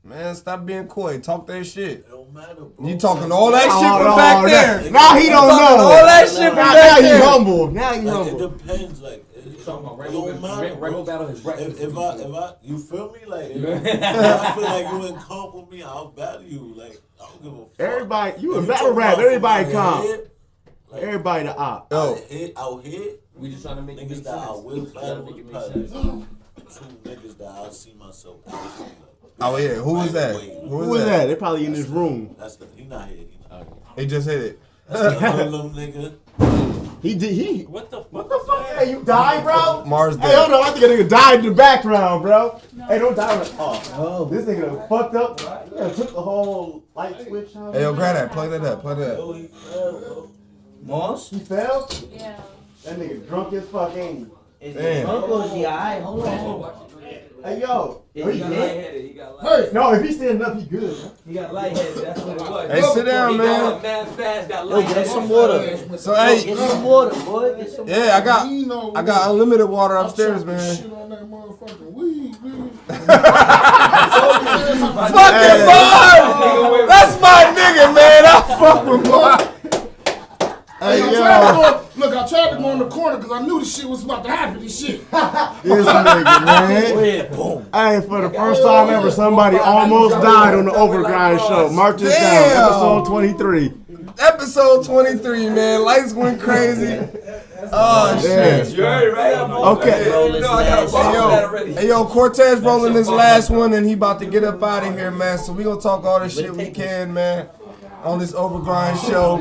Man, stop being coy. Talk that shit. It don't matter, bro. You talking all that shit from no, back no. there. Now he don't know. All that shit from Now back he there. humble. Now he Like, humble. it depends. Like, it don't matter. Rainbow battle is breakfast. If I, you feel me? Like, if I feel like you in comp with me, I'll battle you. Like, I don't give a fuck. Everybody, you If in battle talking rap. about Everybody from calm. my head, like, Everybody the op. Yo, out here, We just trying to make it make niggas that I sense. will Just trying battle to make it is make probably sense. 2 niggas that I see myself actually like. oh yeah, who was that? Who was that? They probably in this room. That's the, he not here. He not here. He just hit it. That's the Harlem nigga. He did. He. What the fuck? What the fuck? Hey, you died, bro? Mars Hey, hold dead. on. I think a nigga died in the background, bro. Hey, don't die. Oh, this nigga done fucked up. Yeah, took the whole light switch out. Hey, yo, grab that. Play that up. Play that up. Oh, he fell, bro. Moss? He fell? Yeah. That nigga drunk as fuck, ain't Damn. Uncle's the eye. Hold on. he? Hey, yo. Is Are he you dead? good? Lightheaded. He got lightheaded. Hey, no, if he's standing up, he good. Huh? He got lightheaded. That's what it was. Hey, sit down, He man. got up mad fast. Got Yo, get lightheaded. some water. So hey, Get some water, boy. Get some yeah, I got unlimited water I'm upstairs, trying to man. shit on that motherfucking weed, man. Fucking Marv! That's my nigga, man. I fuck with Marv. Hey, Hey, I yo. tried to go, look, I tried to go in the corner because I knew this shit was about to happen. This shit. This nigga, man. boom. Hey, for the first time ever, somebody almost died on the Overgrind show. Mark this Damn. down. Episode 23. Episode 23, man. Lights went crazy. Oh shit. You heard it, right? Okay. You know I got a ball for that already. Hey yo, Cortez rolling this last one and he about to get up out of here, man. So we gonna talk all the shit we can, man, on this Overgrind show.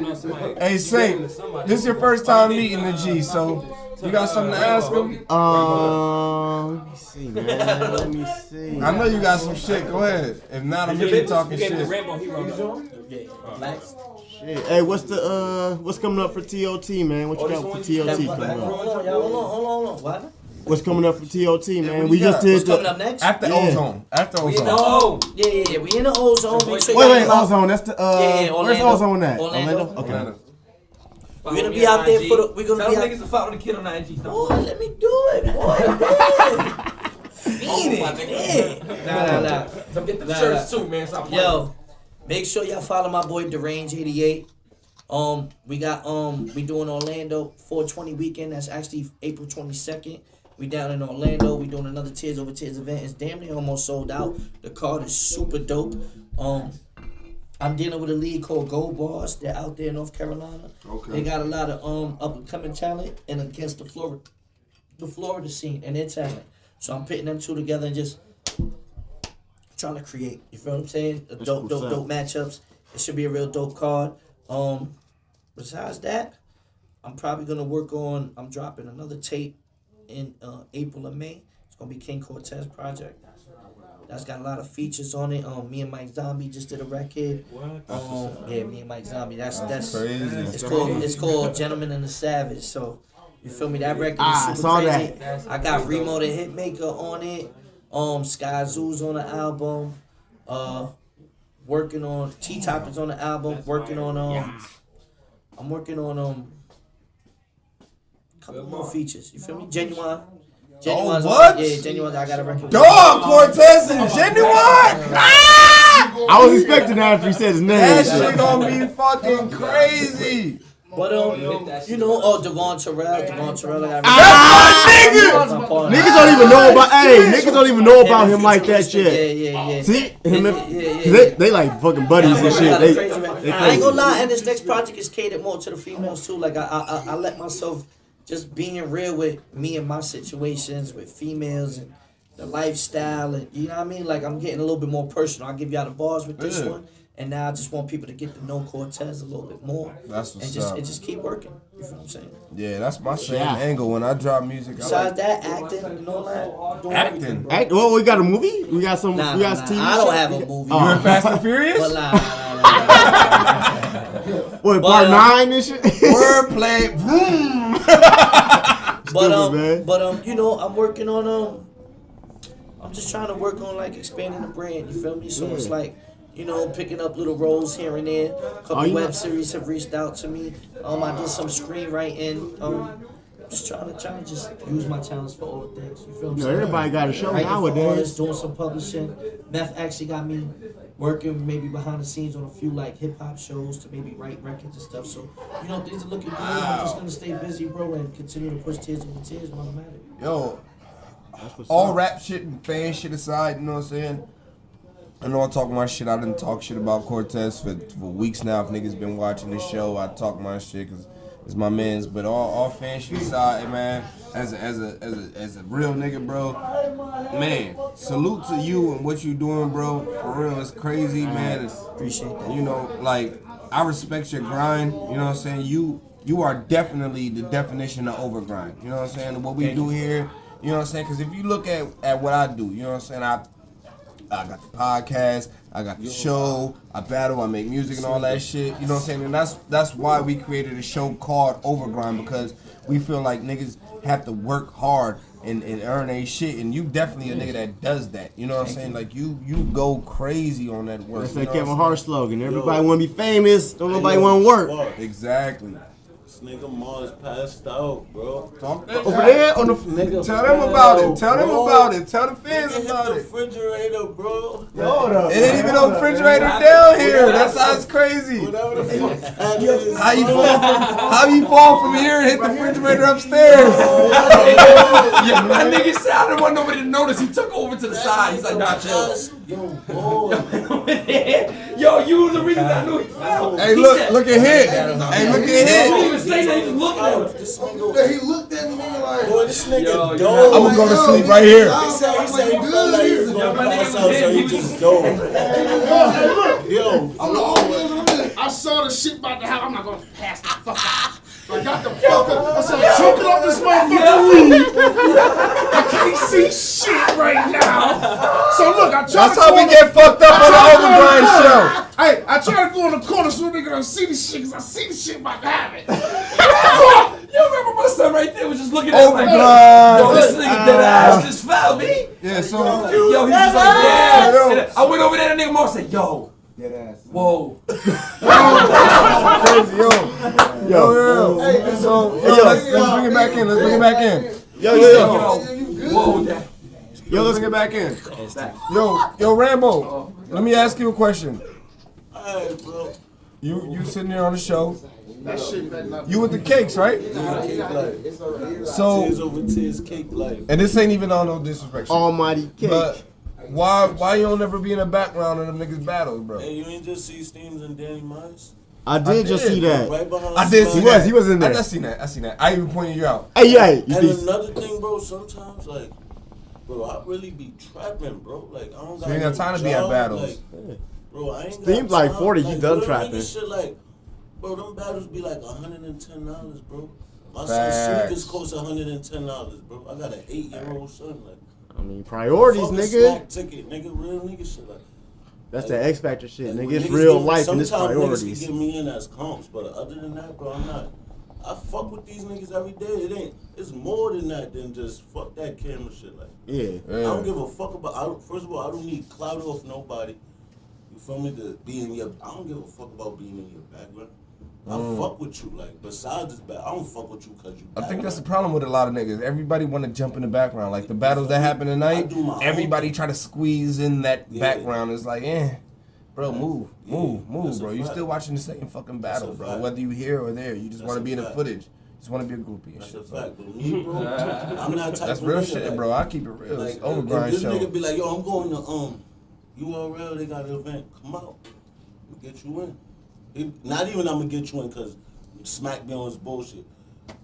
Hey Saynt, this is your first time meeting the G, so you got something to ask him? Let me see, man. Let me see. I know you got some shit. Go ahead. If not, I'm gonna keep talking You gave me the shit. Rainbow Hero. Yeah, relax. Shit. Hey, what's coming up for TOT, man? What you got for TOT coming up? Hold on, y'all. Hold on. What? What's coming up for TOT, man? what We you just got? did What's coming the. up next? After Yeah. Ozone. After Ozone. No. Yeah. We in the ozone. Make sure Wait, y'all- Ozone. That's the. Yeah, Where's Orlando. Ozone at? Orlando. Okay. We're gonna be out there for the. We're gonna Tell be them out. niggas to follow the kid on IG. Boy, let me do it, boy. Feed it. Nah. Come get the Nah, shirts too, man. Stop playing. Yo, make sure y'all follow my boy Derange88. We doing Orlando 420 weekend. That's actually April 22nd. We down in Orlando. We doing another Tears Over Tears event. It's damn near almost sold out. The card is super dope. I'm dealing with a league called Gold Bars. They're out there in North Carolina. Okay. They got a lot of up and coming talent and against the Florida scene and their talent. So I'm putting them two together and just trying to create. You feel what I'm saying? Dope matchups. It should be a real dope card. Besides that, I'm probably gonna work on. I'm dropping another tape in April or May. It's gonna be King Cortez project. That's got a lot of features on it. Me and Mike Zombie just did a record. Yeah, me and Mike Zombie. That's crazy. It's called Gentleman and the Savage. So you feel me? That record is super saw crazy. that. I got Remo the Hitmaker on it. Sky Zoo's on the album. Working on T-Top is on the album. Working on I'm working on a couple more features. You feel me? Genuine. what? Yeah, Genuine. I got a record. Dog, Cortez and Genuine. I was expecting that after he said his name. That shit gonna be fucking crazy. But Devon Terrell. I got Niggas don't even know about. Niggas don't even know about him like that shit. Yeah. See, they like fucking buddies and shit. They I ain't gonna lie, and this next project is catered more to the females too. Like I let myself just being real with me and my situations with females and the lifestyle, and you know what I mean. Like I'm getting a little bit more personal. I'll give y'all the bars with this one, and now I just want people to get to know Cortez a little bit more. That's what's and up. just keep working. You feel what I'm saying? Yeah, that's my same angle when I drop music. Besides that, acting, you know that. Doing Acting? everything, bro. Well, we got a movie. We got some. Nah, we got some TV. I don't have a movie. You in Fast and Furious? But nah. What, part 9 and shit? Wordplay. Boom. But I'm working on I'm just trying to work on like expanding the brand. You feel me? So it's like, picking up little roles here and there. A couple web series have reached out to me. I did some screenwriting. just trying to just use my talents for all things. You feel what I'm You know, saying? everybody got a show Writing for nowadays. artists, doing some publishing. Meth actually got me working maybe behind the scenes on a few like hip hop shows to maybe write records and stuff. So, you know, things are looking good. I'm just gonna stay busy, bro, and continue to push Tears Over Tears while I'm at it. Yo, all rap shit and fan shit aside, you know what I'm saying? I know I talk my shit. I didn't talk shit about Cortez for weeks now. If niggas been watching this show, I talk my shit because it's my mans. But all fan shit aside, man, as a real nigga, bro, man, salute to you and what you doing, bro. For real, it's crazy, man. Appreciate that. You know, like, I respect your grind. You know what I'm saying? You are definitely the definition of overgrind. You know what I'm saying? What we do here, you know what I'm saying? Because if you look at what I do, you know what I'm saying? I got the podcast, I got the show, I battle, I make music and all that shit. You know what I'm saying? And that's why we created a show called Overgrind, because we feel like niggas have to work hard and earn a shit. And you definitely a nigga that does that. You know what I'm saying? Like you go crazy on that work. That's that Kevin Hart slogan. Everybody want to be famous. Don't nobody want to work. Exactly. This nigga Mars passed out, bro. Talk over there on the. Tell them about it. Tell them about it. Tell the fans about it. Refrigerator, bro. It ain't even no refrigerator down here. That's how it's crazy. Whatever the fuck that is. How you fall from here and hit the refrigerator upstairs? Yeah, that nigga said I didn't want nobody to notice. He took over to the side. He's like, nah, chill. Yo, boy. Yo, you the reason I knew he fell. Hey, look at him. Hey, look He didn't even at him. say that. He was looking at him. This nigga, He looked at me like, boy, this nigga Yo, dove. I'm gonna go to sleep right here. He said he felt like he was gonna pass out, so he just dove. Yo, I saw the shit about to happen. I'm not gonna pass the fuck out. I got the fuck up. I said, choking off this motherfucking weed. I can't see shit right now. So look, I tried That's to how go we on get fucked up on the Overgrind show. Hey, I try to go in the corner so nigga don't see the shit, because I see the shit about to happen. You remember my son right there was just looking at me like, Overgrind. yo, this nigga dead ass just fell, me. Yeah, so Yo, he was just like, yeah. And I went over there and the nigga Mark said, yo. Whoa. crazy, yo. Hey, so let's bring it back in. Let's bring it back in. Yo. Whoa, that. Yo, let's get back in. Yo, Rambo. Let me ask you a question. alright, bro. You sitting there on the show. That shit better not be. You with the cakes, right? Cake life. So, Tears over tears, cake life. and this ain't even on no disrespect. Almighty cake. But why you don't ever be in the background of them niggas battles, bro? Hey, you ain't just see Steams and Danny Myers? I did just see that. Right behind I did see Smack. that. He was in there. I seen that. I even pointed you out. Hey, yeah. And another thing, bro, sometimes, like, bro, I really be trapping, bro. Like, I don't got You ain't got no time to be job. at battles. Like, bro, I ain't Seems got like time. 40, he done real trapping. nigga Shit, like, bro, them battles be like $110, bro. My Facts. son's sneakers cost $110, bro. I got an 8-year-old son, like. I mean, priorities, fuck a nigga. Smack ticket, nigga, real nigga shit, like. That's the X Factor shit, Like, nigga. when It's niggas real get- life and it's sometimes niggas priorities. can get me in as comps, but other than that, bro, I'm not. I fuck with these niggas every day. It's more than that than just fuck that camera shit. Like, Yeah. I don't give a fuck about. First of all, I don't need clout off nobody. You feel me? To be in your. I don't give a fuck about being in your background. I fuck with you. Like, besides this battle, I don't fuck with you because you. I think that's the problem with a lot of niggas. Everybody want to jump in the background. Like the battles that happen tonight, do my everybody try to squeeze in that Yeah. background. It's like, bro, move, That's a bro. You fact. still watching the same fucking battle, That's a bro. fact. Whether you here or there, you just That's want to a be in the fact. footage. Just want to be a groupie and That's shit. a bro. fact. But me, bro, I'm not type That's of real nigga, shit, like, bro. I keep it real. Like, It's if Overgrind this show. nigga be like, yo, I'm going to URL, they got an event. Come out. I'm gonna get you in. Not even I'm gonna get you in because Smack be on his bullshit.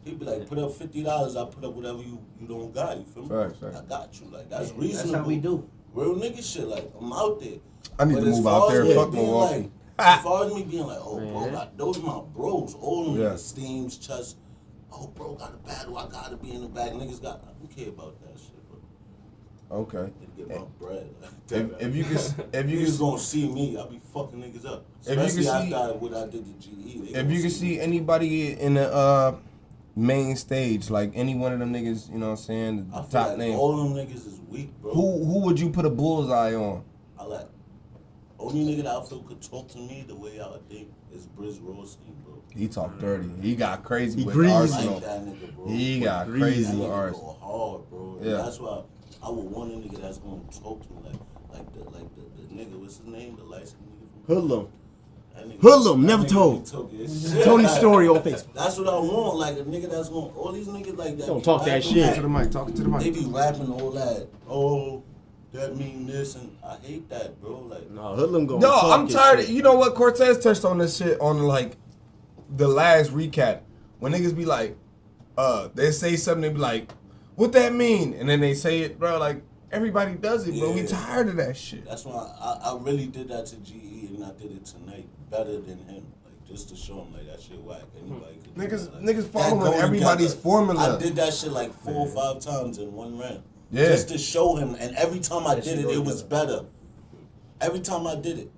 He'd be like, put up $50, I put up whatever you don't got. You feel me? Facts. I got you. Like, that's reasonable. That's how we do. Real nigga shit. Like, I'm out there. I need But to as move far out there. as me Fuck being Milwaukee. like, as far as me being like, oh, bro, like, those are my bros. All of them Yeah. niggas, Steams, Chest. Oh, bro, got a battle. I gotta be in the back. Niggas got. I don't care about that shit, bro. Okay. Get my bread. If you Niggas can, gonna see me, I be fucking niggas up. If you can Especially see- after what I did to GE. if you can see anybody in the main stage, like any one of them niggas, you know what I'm saying, I the feel top like names. all them niggas is weak, bro. Who would you put a bullseye on? I like Only nigga that I feel could talk to me the way I think is Briz Rothstein, bro. He talked dirty. He got crazy with greasy. Arsenal. Like that nigga, bro. He got Greasy. crazy That with nigga Arsenal. go hard, bro. And Yeah. that's why I would want a nigga that's gonna talk to me like the nigga. What's his name? The light skinned nigga. Hoodlum. That nigga- Hoodlum, that never nigga told. be talking his shit. Tony's story on Facebook. That's what I want. Like a nigga that's gonna all these niggas like that. Don't be talk that rapping shit. To the mic. Talking to the They mic. be rapping all that. Oh, that mean this, and I hate that, bro. Like, No, Hoodlum gonna No, talk I'm his tired. shit. You know what? Cortez touched on this shit on like the last recap when niggas be like, they say something, they be like, what that mean? And then they say it, bro. Like everybody does it, bro. We Yeah. tired of that shit. that's why I really did that to GE, and I did it tonight better than him. Like just to show him like that shit whack. Anybody could do Niggas, that. Like, niggas that following go everybody's together. formula. I did that shit like 4 or 5 times in one round. Yeah. Just to show him, and every time I That did shit it, go it was better. Every time I did it,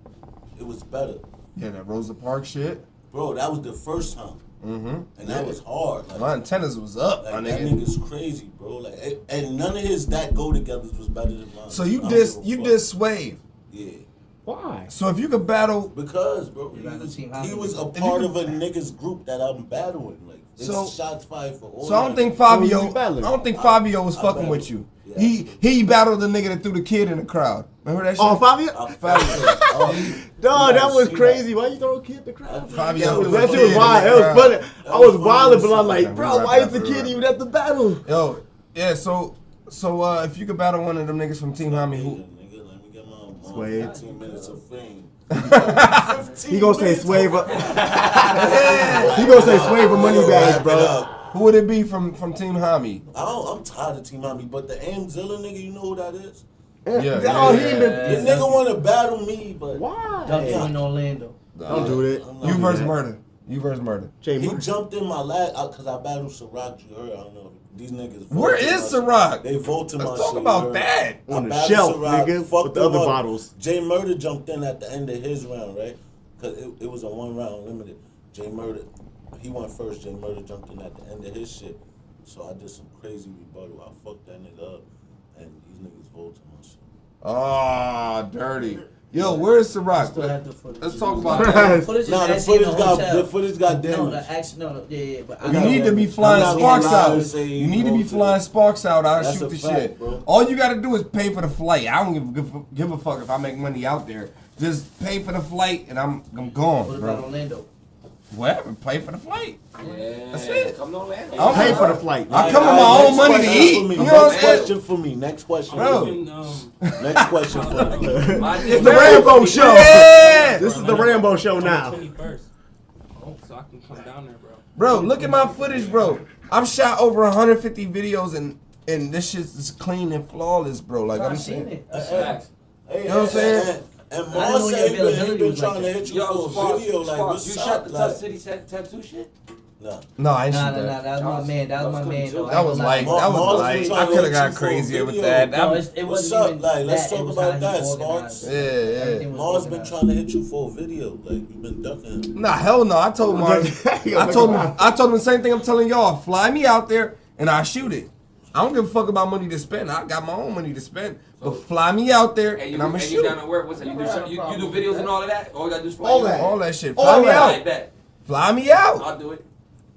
it was better. Yeah, that Rosa Parks shit. Bro, that was the first time. Mm-hmm. And that was hard. Like, My antennas was up, like my that nigga. nigga's crazy, bro. Like, and none of his that go togethers was better than mine. So you I don't give a fuck. diss Swave. Yeah. Why? So if you could battle, Because, bro, You rather team he Hollywood. was a If you part could- of a nigga's group that I'm battling. Like, it's So- shots fired for all. so I don't that. think Who you Fabio. I battling? don't think Fabio was I fucking battled. with you. Yeah. He battled the nigga that threw the kid in the crowd. Remember that shit? Oh, Fabio? I Fabio. Dog, that was crazy. Why you throw a kid in the crowd? Fabio. That threw shit was the kid wild. in It the was crowd. funny. I was funny wild, as but I'm shit. like, bro, why is the kid even at the battle? Yo, yeah. So if you could battle one of them niggas from Team Homie, who? Nigga, let me get my Sway. 15 minutes of fame. He gonna say Swaver. He gonna say Swaver money bags, bro. Who would it be from Team Homie? I'm tired of Team Mommy, but the Amzilla nigga, you know who that is? Yeah. Oh, he Yeah. even. The nigga want to battle me, but Why? Dumped you in Orlando. Don't do that. I'm not You doing versus that. Murder. You versus Murder. Jay He Murray. jumped in my last because I battled Ciroc. You heard? I don't know. These niggas. Where voted is my Ciroc? shit. They voted my Let's talk shit, about you heard? that. I On the battled shelf, Ciroc, nigga, fucked with the other him up. bottles. Jay Murder jumped in at the end of his round, right? Because it was a 1 round limited. Jay Murder, he went first. Jay Murder jumped in at the end of his shit. So I did some crazy rebuttal. I fucked that nigga up, and these niggas voted my shit. Oh, dirty. Yo, where's Still Ciroc? have the footage. Let's talk about that. Right. Footage is Nah, the actually in footage the got hotel. the footage got No, damaged. the action, no, yeah, but I You got need to be I'm flying not Sparks gonna lie out. and say You need to be voted. flying Sparks out. I'll That's shoot a the fact, shit. bro. All you gotta do is pay for the flight. I don't give a fuck if I make money out there. Just pay for the flight and I'm gone, What about bro. Orlando? Whatever, pay for the flight. Yeah. That's it. Come to Orlando. I'll Pay for the flight. I come with my own money to eat. You know what I'm Next saying? question for me. Next question. Bro. For me. Next question for me. It's the Rambo show. Yeah. This is the Rambo show now. 21st. Oh, so I can come down there, bro. Bro, look at my footage, bro. I've shot over 150 videos and this shit's is clean and flawless, bro. Like I'm I've seen saying. it. Facts. Hey, You know what I'm saying? And I didn't know Mars your said he availability been was trying like to that. hit you Yo, for a Sparks, video. Like, Sparks, what's you up? shot the Like, Touch City tattoo shit? nah. No, I ain't shoot Nah, that. that was my man. That was my man. though. That was like, Mars that was been like, trying I to could have hit got you for a crazier with video. that. No, That it What's wasn't up? even Like, let's that. talk It was about how he that, organized Sparks. it. yeah. Everything was Mars been organized. trying to hit you for a video. Like, you've been ducking him. Nah, hell no. I told Mars. I told him the same thing I'm telling y'all. Fly me out there and I shoot it. I don't give a fuck about money to spend. I got my own money to spend. But fly me out there And and you, I'm gonna and you shoot. down to work? What's that? You do videos and all of that? All you gotta do is fly All you that. out. All that shit. All Fly me that. I out. bet. Fly me out. I'll do it.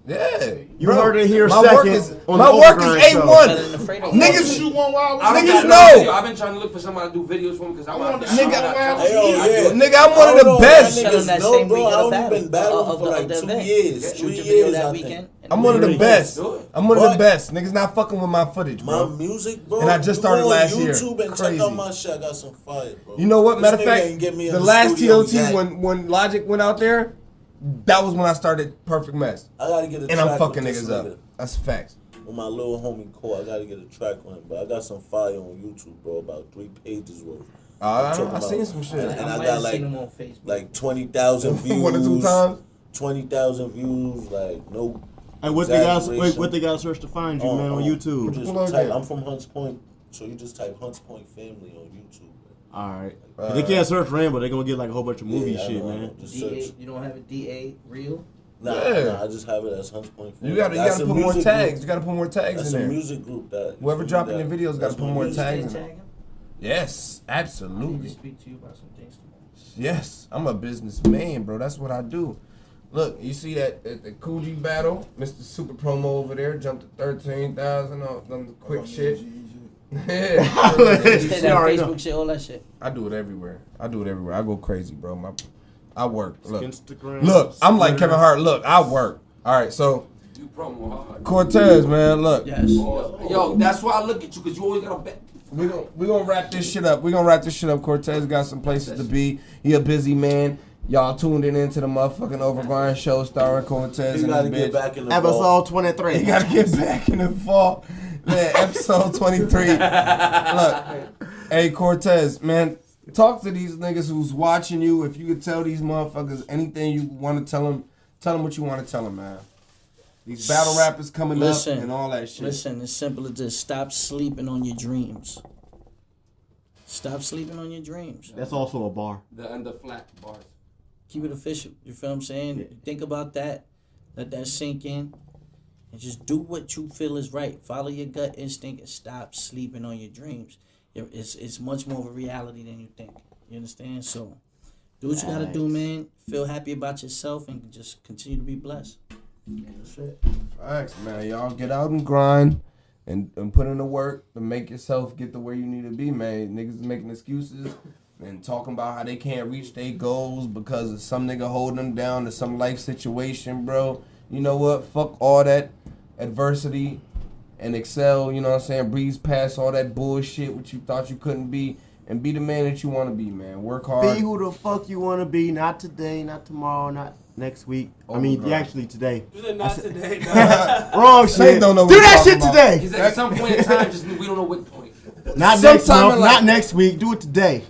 Yeah. You heard it here my second work is, on my the work Overgrind is show. A1. Better than afraid of Niggas, You want wild? I don't Niggas got no know. video. I've been trying to look for somebody to do videos for me because I want to. Nigga. Hey, yo, yeah. nigga, I'm one of the best. Tell them that No, same bro, week I of the only been battle, battling of for the- like of the 2 event. years, Shoot 3 your video years, that I weekend. think. and I'm one of the then- best. Do it. I'm one of the What? best. Niggas not fucking with my footage, My bro. music, bro. And I just you started go on last year. YouTube and Crazy. check out my shit. I got some fire, bro. You know what? This Matter of nigga fact, ain't get me in the the last studio TOT yet. when Logic went out there, that was when I started Perfect Mess. I gotta get a And track I'm fucking with this niggas up. nigga. That's facts. With my little homie Cole, I gotta get a track on him, but I got some fire on YouTube, bro, about 3 pages worth. I'm talking I about- seen some shit. And I I might got have like seen him on Facebook. 20,000 views. 1 or 2 times. 20,000 views, like no. Hey, what they got? exaggeration. What they got to search to find you, man, on You YouTube? just Plug type, in. I'm from Hunts Point, so you just type Hunts Point Family on YouTube. All right. They can't search Rambo. They're gonna get like a whole bunch of movie Yeah, I shit, know, I know. man. Just DA, search. you don't have a DA reel? Nah, I just have it as Hunts Point Family. You gotta That's a put more music tags. group. You gotta put more tags That's in a there. music group that Whoever dropping your videos gotta that's put my more music tags Can in you there. tag him? Yes, I need to absolutely. speak to you about some things tomorrow. Yes, I'm a businessman, bro. That's what I do. Look, you see that at the Coogee battle, Mr. Super Promo over there jumped to 13,000 on the quick shit. Yeah. That Facebook shit, all that shit. I do it everywhere. I go crazy, bro. I work. Look, Instagram, look. I'm like Twitter. Kevin Hart. Look, I work. All right, so You promo hard. Cortez, man. Look, Yes. Yo, that's why I look at you, because you always got a bet. we gonna wrap this shit up. Cortez got some places to be. He a busy man. Y'all tuned into the motherfucking Overgrind show starring Cortez He and gotta his get bitch. back in the Episode ball. 23. He gotta get back in the fall. Man, episode 23. Look, hey Cortez, man, talk to these niggas who's watching you. If you could tell these motherfuckers anything you want to tell them what you want to tell them, man. These battle rappers coming up and all that shit. Listen, it's simple as this. Stop sleeping on your dreams. Stop sleeping on your dreams. That's also a bar. The end of flat bars. Keep it official. You feel what I'm saying? Yeah. Think about that. Let that sink in. And just do what you feel is right. Follow your gut instinct and stop sleeping on your dreams. It's much more of a reality than you think. You understand? So do what you gotta do, man. Feel happy about yourself and just continue to be blessed. That's it. Facts, man. Y'all get out and grind and put in the work to make yourself get to where you need to be, man. Niggas is making excuses and talking about how they can't reach their goals because of some nigga holding them down to some life situation, bro. You know what? Fuck all that adversity and excel, you know what I'm saying? Breeze past all that bullshit what you thought you couldn't be and be the man that you want to be, man. Work hard. Be who the fuck you want to be. Not today, not tomorrow, not next week. I mean, God. actually today. You said not today. Wrong Say shit. don't know what Do you're that talking shit about. today. He said at some point in time, just we don't know what point. Not Sometime next month, in life. not next week. Do it today.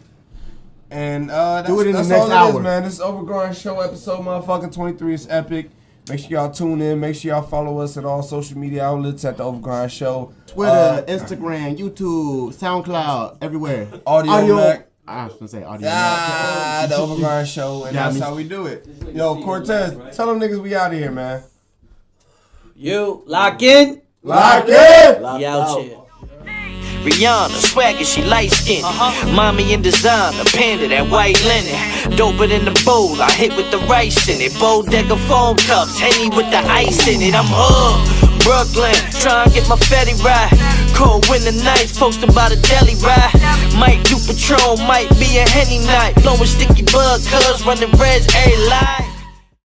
And that's, Do it in the that's next all it hour. is, man. This is Overgrind Show episode motherfucking 23 is epic. Make sure y'all tune in. Make sure y'all follow us at all social media outlets at the Overgrind Show. Twitter, Instagram, YouTube, SoundCloud, everywhere. Audio Mac. I was gonna say audio Mac. The Overgrind Show, and Yeah, that's how we do it. Yo, Cortez, tell them niggas we out of here, man. You lock in. Lock in. We out here. Rihanna, swagger, she light skinned. Mommy in designer, panda, that white linen. Doper than the bowl, I hit with the rice in it. Bodega foam cups, Henny with the ice in it. I'm hood, Brooklyn, tryna get my Fetty right. Cold winter nights, posted by the deli ride. Might do Patron, might be a Henny night. Blowing sticky bug, cuz running reds every line.